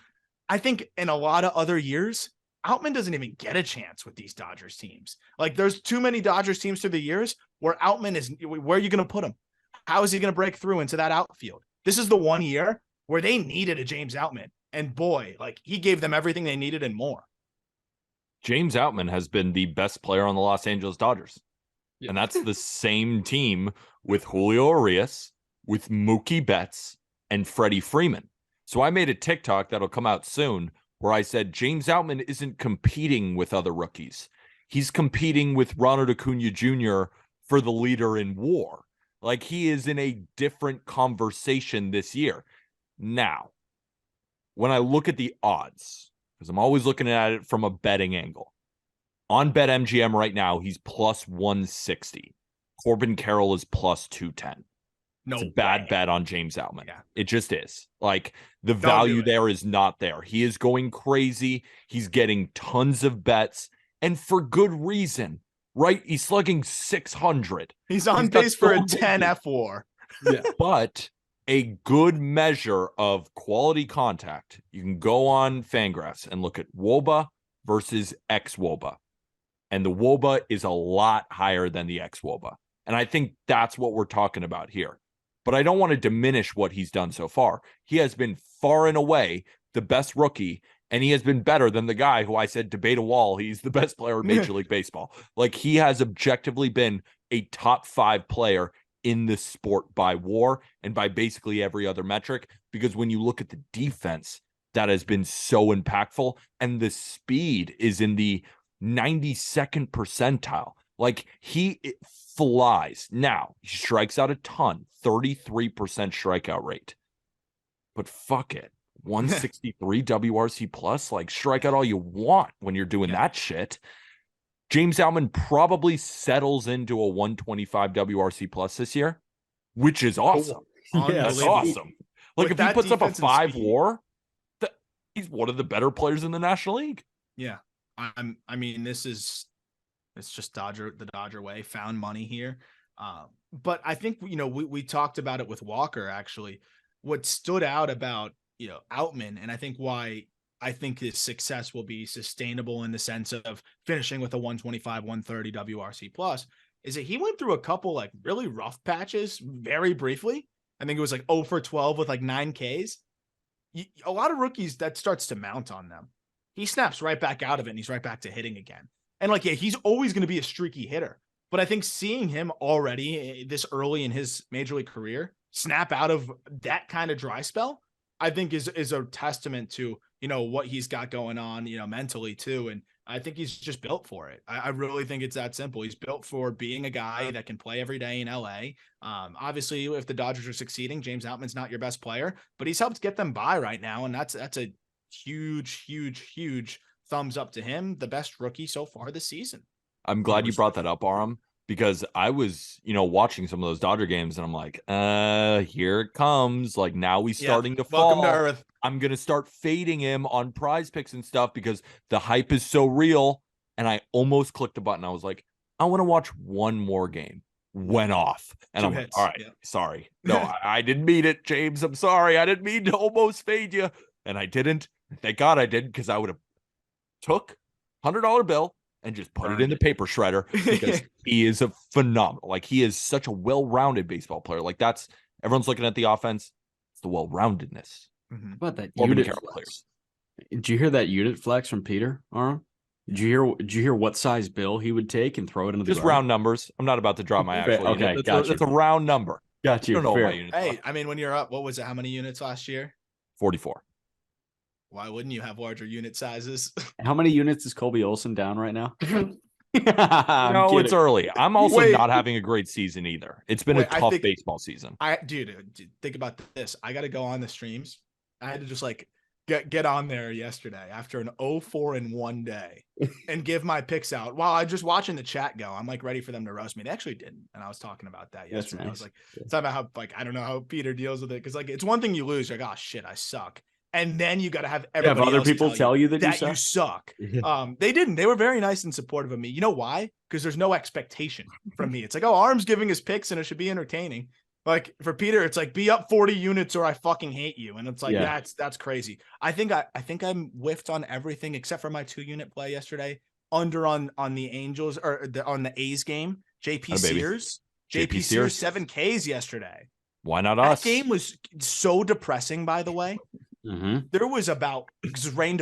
I think in a lot of other years, Outman doesn't even get a chance with these Dodgers teams. Like, there's too many Dodgers teams through the years where Outman is, where are you going to put him? How is he going to break through into that outfield? This is the one year where they needed a James Outman. And boy, like, he gave them everything they needed and more. James Outman has been the best player on the Los Angeles Dodgers. Yeah. And that's the same team with Julio Urias, with Mookie Betts and Freddie Freeman. So I made a TikTok that'll come out soon where I said James Outman isn't competing with other rookies. He's competing with Ronald Acuna Jr. for the leader in WAR. Like, he is in a different conversation this year. Now, when I look at the odds, because I'm always looking at it from a betting angle, on BetMGM right now, he's plus 160. Corbin Carroll is plus 210. It's a bad bet on James Outman. Yeah. It just is. Like, the value there is not there. He is going crazy. He's getting tons of bets, and for good reason, right? He's slugging 600. He's on pace for a 10 F4. Yeah. But a good measure of quality contact, you can go on Fangraphs and look at WOBA versus ex-WOBA. And the WOBA is a lot higher than the ex-WOBA. And I think that's what we're talking about here. But I don't want to diminish what he's done so far. He has been far and away the best rookie, And he has been better than the guy who I said debate a wall. He's the best player in Major League Baseball. Like, he has objectively been a top 5 player in this sport by WAR and by basically every other metric. Because when you look at the defense, that has been so impactful, and the speed is in the 92nd percentile. Like, he flies. Now, he strikes out a ton, 33% strikeout rate. But fuck it. 163 WRC plus, like, strike out all you want when you're doing that shit. James Outman probably settles into a 125 WRC plus this year, which is awesome. That's awesome. Like, if he puts up a 5 WAR, he's one of the better players in the National League. Yeah. I mean, it's just the Dodger way, found money here. But I think, we talked about it with Walker, actually. What stood out about, Outman, and I think why I think his success will be sustainable in the sense of finishing with a 125, 130 WRC plus, is that he went through a couple like really rough patches very briefly. I think it was like 0 for 12 with like 9 Ks. A lot of rookies, that starts to mount on them. He snaps right back out of it and he's right back to hitting again. And like, yeah, he's always going to be a streaky hitter. But I think seeing him already this early in his major league career snap out of that kind of dry spell, I think is a testament to, what he's got going on, mentally too. And I think he's just built for it. I really think it's that simple. He's built for being a guy that can play every day in LA. Obviously, if the Dodgers are succeeding, James Outman's not your best player, but he's helped get them by right now. And that's a huge thumbs up to him. The best rookie so far this season. I'm glad you brought that up, Aram, because I was, watching some of those Dodger games and I'm like, here it comes. Like, now he's starting to fall. Welcome to Earth. I'm going to start fading him on Prize Picks and stuff because the hype is so real. And I almost clicked a button. I was like, I want to watch one more game. Went off. And I'm like, all right, sorry. No, I didn't mean it, James. I'm sorry. I didn't mean to almost fade you. And I didn't. Thank God I did, because I would have took $100 bill and just put it in the paper shredder, because he is a phenomenal. Like, he is such a well-rounded baseball player. Like, that's, everyone's looking at the offense. It's the well-roundedness. Mm-hmm. About that unit flex. Did you hear that unit flex from Peter, Aram? Did you hear what size bill he would take and throw it into the just round numbers? I'm not about to drop my actual unit. That's a round number. Got you. I don't know my units. Hey, I mean, when you're up, what was it? How many units last year? 44. Why wouldn't you have larger unit sizes? How many units is Colby Olson down right now? No, it's early. I'm also not having a great season either. It's been a tough baseball season. Dude, think about this. I got to go on the streams. I had to just like get on there yesterday after an 0-4-1 day and give my picks out while I'm just watching the chat go. I'm like ready for them to roast me. They actually didn't. And I was talking about that yesterday. Nice. I was like, talking about how, like, I don't know how Peter deals with it. Cause like, it's one thing you lose. You're like, oh shit, I suck. And then you got to have everybody other people tell you that you suck. They didn't. They were very nice and supportive of me. You know why? Because there's no expectation from me. It's like, oh, Arm's giving his picks and it should be entertaining. Like, for Peter, it's like, be up 40 units or I fucking hate you. And it's like, that's crazy. I think I'm whiffed on everything except for my 2-unit play yesterday. Under on the Angels or on the A's game. JP Sears 7 Ks yesterday. Why not us? That game was so depressing, by the way. Mm-hmm. There was because rain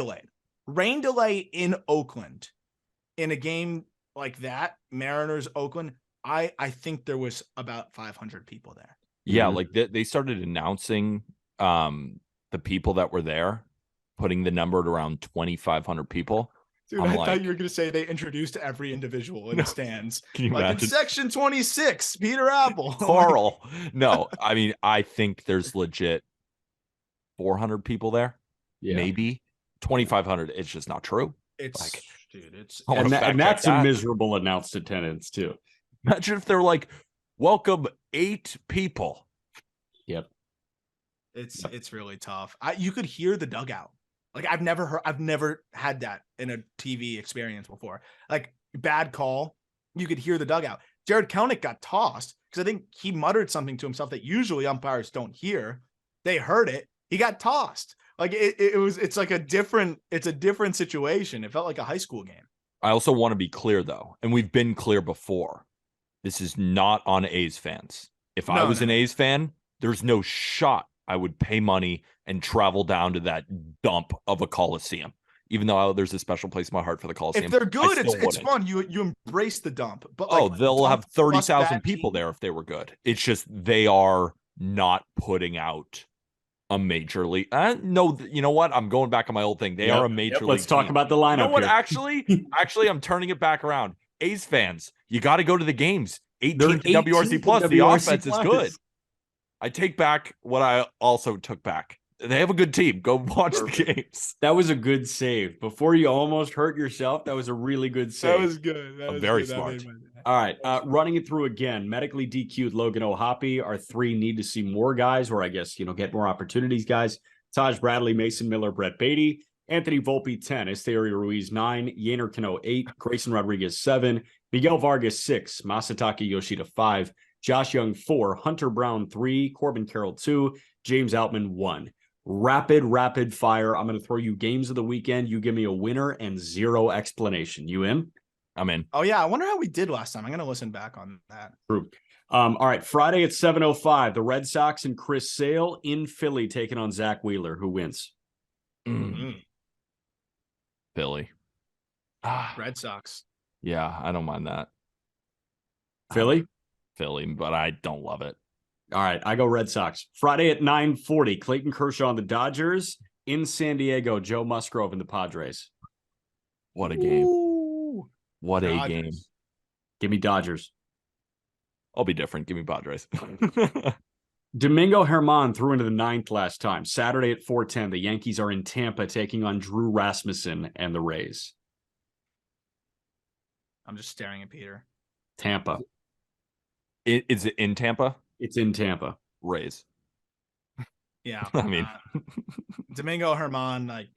delay in Oakland in a game like that, Mariners Oakland. I think there was about 500 people there. Yeah, like they started announcing the people that were there, putting the number at around 2,500 people. Dude, I thought you were going to say they introduced every individual in the stands. Can you imagine? In section 26, Peter Apple. Carl. No, I mean, I think there's legit 400 people there. Yeah. Maybe 2,500. It's just not true. It's like, dude, it's and that's a miserable announced attendance too. Imagine if they're like, welcome 8 people. Yep. It's really tough. You could hear the dugout. Like, I've never had that in a TV experience before. Like, bad call, you could hear the dugout. Jared Kelenic got tossed because I think he muttered something to himself that usually umpires don't hear. They heard it. He got tossed. Like, it's a different situation. It felt like a high school game. I also want to be clear though, and we've been clear before. This is not on A's fans. If I was an A's fan, there's no shot I would pay money and travel down to that dump of a Coliseum. even though there's a special place in my heart for the Coliseum. If they're good, it's wouldn't. fun. You embrace the dump. But like, they'll have 30,000 people team. there if they were good. It's just they are not putting out a major league. No, you know what? I'm going back on my old thing. They are a major league. Let's talk team. about the lineup. You know what? Here. Actually, I'm turning it back around. A's fans, you got to go to the games. 18 to 18 WRC plus. The WRC offense is good. I take back what I also took back. They have a good team. Go watch the games. That was a good save. Before you almost hurt yourself, that was a really good save. That was good. That was very good. smart. All right. Running it through again. Medically DQ'd Logan O'Hoppe. Our 3 need to see more guys, or I guess, get more opportunities, guys. Taj Bradley, Mason Miller, Brett Beatty. Anthony Volpe, 10. Esterio Ruiz, 9. Yainer Cano, 8. Grayson Rodriguez, 7. Miguel Vargas, 6. Masataka Yoshida, 5. Josh Young, 4. Hunter Brown, 3. Corbin Carroll, 2. James Outman, 1. Rapid fire. I'm going to throw you games of the weekend. You give me a winner and 0 explanation. You in? I'm in. Oh, yeah. I wonder how we did last time. I'm going to listen back on that. True. All right. Friday at 7:05, the Red Sox and Chris Sale in Philly taking on Zach Wheeler. Who wins? Philly. Red Sox. Yeah, I don't mind that. Philly? Philly, but I don't love it. All right, I go Red Sox. Friday at 9:40, Clayton Kershaw and the Dodgers. In San Diego, Joe Musgrove and the Padres. What a game. Ooh, what Dodgers. A game. Give me Dodgers. I'll be different. Give me Padres. Domingo Germán threw into the 9th last time. Saturday at 4:10, the Yankees are in Tampa taking on Drew Rasmussen and the Rays. I'm just staring at Peter. Tampa. Is it in Tampa? It's in Tampa. Rays. Yeah. I mean, Domingo Germán,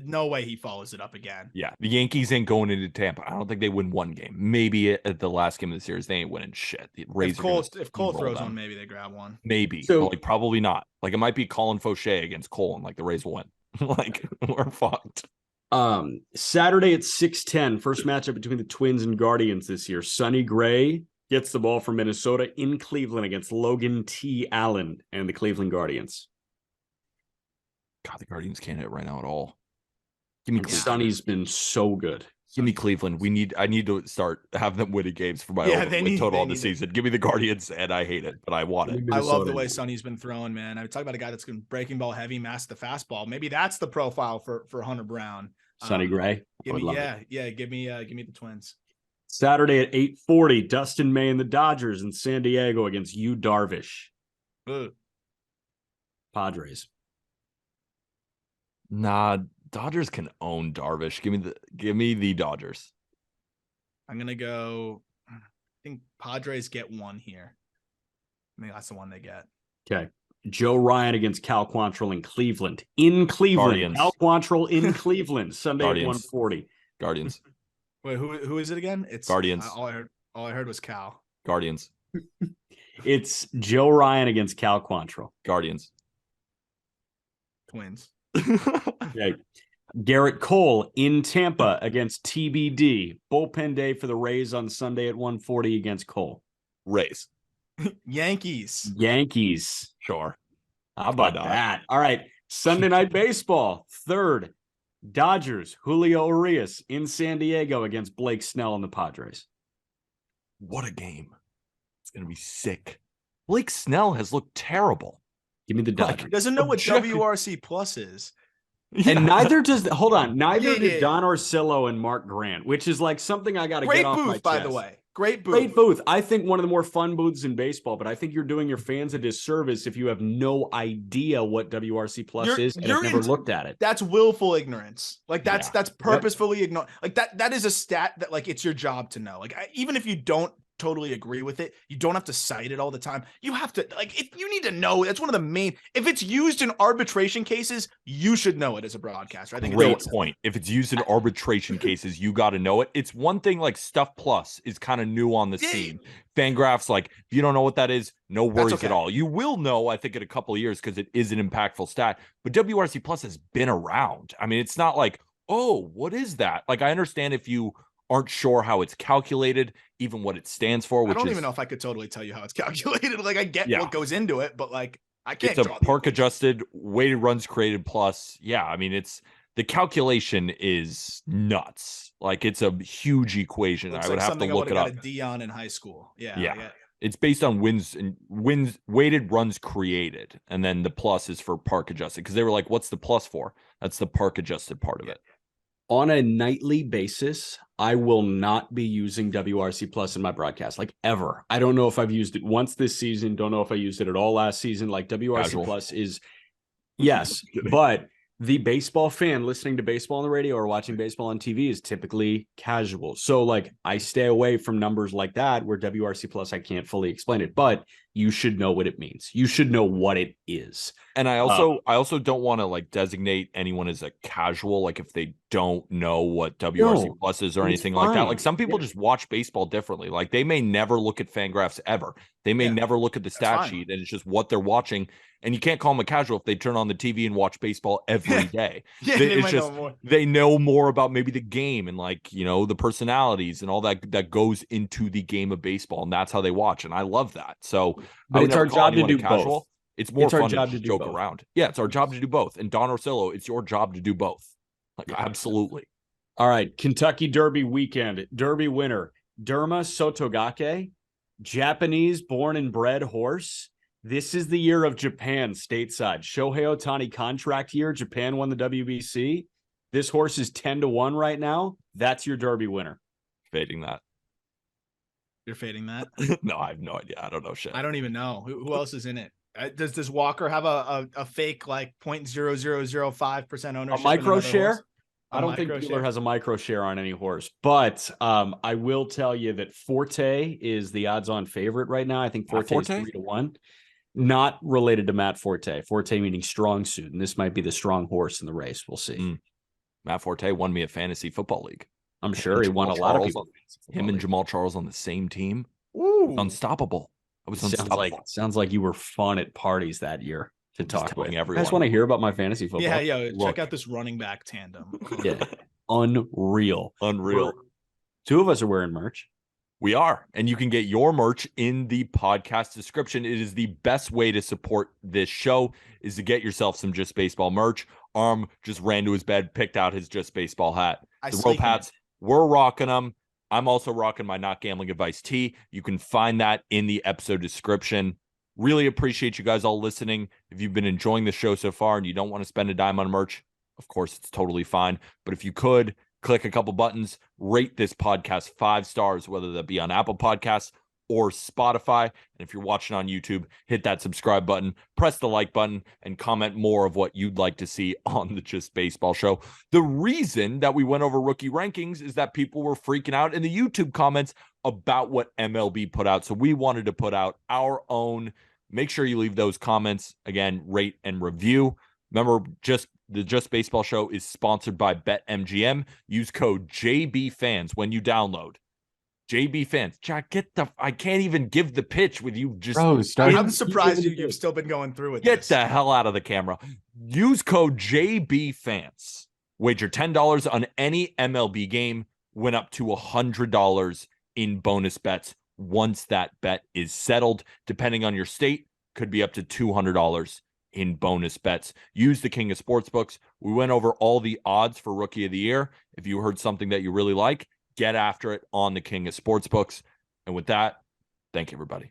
no way he follows it up again. Yeah. The Yankees ain't going into Tampa. I don't think they win one game. Maybe at the last game of the series, they ain't winning shit. The Rays if Cole throws one, maybe they grab one. Maybe. So, but probably not. It might be Colin Fauché against Cole, and the Rays will win. We're fucked. Saturday at 6:10, first matchup between the Twins and Guardians this year. Sonny Gray gets the ball from Minnesota in Cleveland against Logan T. Allen and the Cleveland Guardians. God, the Guardians can't hit right now at all. Give me Cleveland. Sonny's been so good. Give me Cleveland. I need to start having them winning games for my total on the season. Give me the Guardians, and I hate it, but I want it. I love the way Sonny's been throwing, man. I talk about a guy that's been breaking ball heavy, master the fastball. Maybe that's the profile for Hunter Brown. Sonny Gray. Give me the Twins. Saturday at 8:40, Dustin May and the Dodgers in San Diego against Yu Darvish. Padres. Nah, Dodgers can own Darvish. Give me the Dodgers. I'm gonna go. I think Padres get one here. I think that's the one they get. Okay. Joe Ryan against Cal Quantrill in Cleveland. In Cleveland. Guardians. Cal Quantrill in Cleveland. Sunday at 1:40. Guardians. Wait, who is it again? It's Guardians. All I heard was Cal. Guardians. It's Joe Ryan against Cal Quantrill. Guardians. Twins. Okay. Garrett Cole in Tampa against TBD. Bullpen day for the Rays on Sunday at 1:40 against Cole. Rays. Yankees. Sure. How about that? All right. Sunday Night Baseball. 3rd. Dodgers. Julio Urias in San Diego against Blake Snell and the Padres. What a game. It's going to be sick. Blake Snell has looked terrible. Give me the Dodgers. He doesn't know what WRC plus is. And neither does did Don Orsillo and Mark Grant, which is something I got to get off my chest. By the way. Great booth. I think one of the more fun booths in baseball, but I think you're doing your fans a disservice if you have no idea what WRC plus is and have never looked at it. That's willful ignorance. That's purposefully ignored. That is a stat that it's your job to know. Even if you don't totally agree with it, you don't have to cite it all the time. You have to if you need to know. That's one of the main. If it's used in arbitration cases, you should know it as a broadcaster. I think great point. If it's used in arbitration cases, you got to know it. It's one thing Stuff Plus is kind of new on the scene. Fangraphs if you don't know what that is, no worries at all. You will know, I think, in a couple of years because it is an impactful stat. But WRC Plus has been around. I mean, it's not oh, what is that? I understand if you aren't sure how it's calculated, even what it stands for. I don't even know if I could totally tell you how it's calculated. I get what goes into it, but I can't. It's a park adjusted weighted runs created plus. Yeah, I mean it's the calculation is nuts. Like it's a huge equation. Looks I would like have to something look I it got up. a D on in high school. Yeah. Yeah. It's based on wins weighted runs created. And then the plus is for park adjusted. Because they were like, what's the plus for? That's the park adjusted part of it. On a nightly basis, I will not be using WRC Plus in my broadcast, like ever. I don't know if I've used it once this season. Don't know if I used it at all last season. Like WRC Plus is, yes, but the baseball fan listening to baseball on the radio or watching baseball on TV is typically casual. So like I stay away from numbers like that where WRC Plus, I can't fully explain it, but you should know what it means. You should know what it is. And I also don't want to like designate anyone as a casual, like if they don't know what WRC Plus is or anything like that. Like some people just watch baseball differently. Like they may never look at Fangraphs ever. They may never look at the stat sheet, and it's just what they're watching. And you can't call them a casual if they turn on the TV and watch baseball every day. It's just they know more about maybe the game and like, you know, the personalities and all that goes into the game of baseball. And that's how they watch. And I love that. So but it's our job to do both. It's more fun to just joke around. Yeah, it's our job to do both. And Don Orsillo, it's your job to do both. Like, absolutely. All right. Kentucky Derby weekend. Derby winner, Derma Sotogake, Japanese born and bred horse. This is the year of Japan stateside. Shohei Ohtani contract year. Japan won the WBC. This horse is 10-1 right now. That's your Derby winner. Fading that. You're fading that? No, I have no idea. I don't know shit. I don't even know. Who else is in it? Does Walker have a fake like 0.0005% ownership? A micro share? I don't think Bueller has a micro share on any horse, but I will tell you that Forte is the odds-on favorite right now. I think Forte is 3-1. Not related to Matt Forte. Forte meaning strong suit, and this might be the strong horse in the race. We'll see. Matt Forte won me a fantasy football league. I'm sure he won a lot of people. Him and Jamal Charles on the same team. Ooh. Unstoppable. I was unstoppable. Sounds like you were fun at parties that year to talk with everyone. I just want to hear about my fantasy football. Yeah, check out this running back tandem. Yeah, unreal. Two of us are wearing merch. We are. And you can get your merch in the podcast description. It is the best way to support this show is to get yourself some Just Baseball merch. Arm just ran to his bed, picked out his Just Baseball hat. The rope hats, we're rocking them. I'm also rocking my Not Gambling Advice tee. You can find that in the episode description. Really appreciate you guys all listening. If you've been enjoying the show so far and you don't want to spend a dime on merch, of course, it's totally fine. But if you could, click a couple buttons, rate this podcast 5 stars, whether that be on Apple Podcasts or Spotify. And if you're watching on YouTube, hit that subscribe button, press the like button, and comment more of what you'd like to see on the Just Baseball show. The reason that we went over rookie rankings is that people were freaking out in the YouTube comments about what MLB put out. So we wanted to put out our own. Make sure you leave those comments. Again, rate and review. Remember, the Just Baseball show is sponsored by BetMGM. Use code JBFans when you download. JB Fans. Jack, I can't even give the pitch with you just. Bro, I'm surprised you've still been going through it. Get the hell out of the camera. Use code JB Fans. Wager $10 on any MLB game. Win up to $100 in bonus bets once that bet is settled. Depending on your state, could be up to $200 in bonus bets. Use the King of Sportsbooks. We went over all the odds for Rookie of the Year. If you heard something that you really like, get after it on the King of Sportsbooks. And with that, thank you, everybody.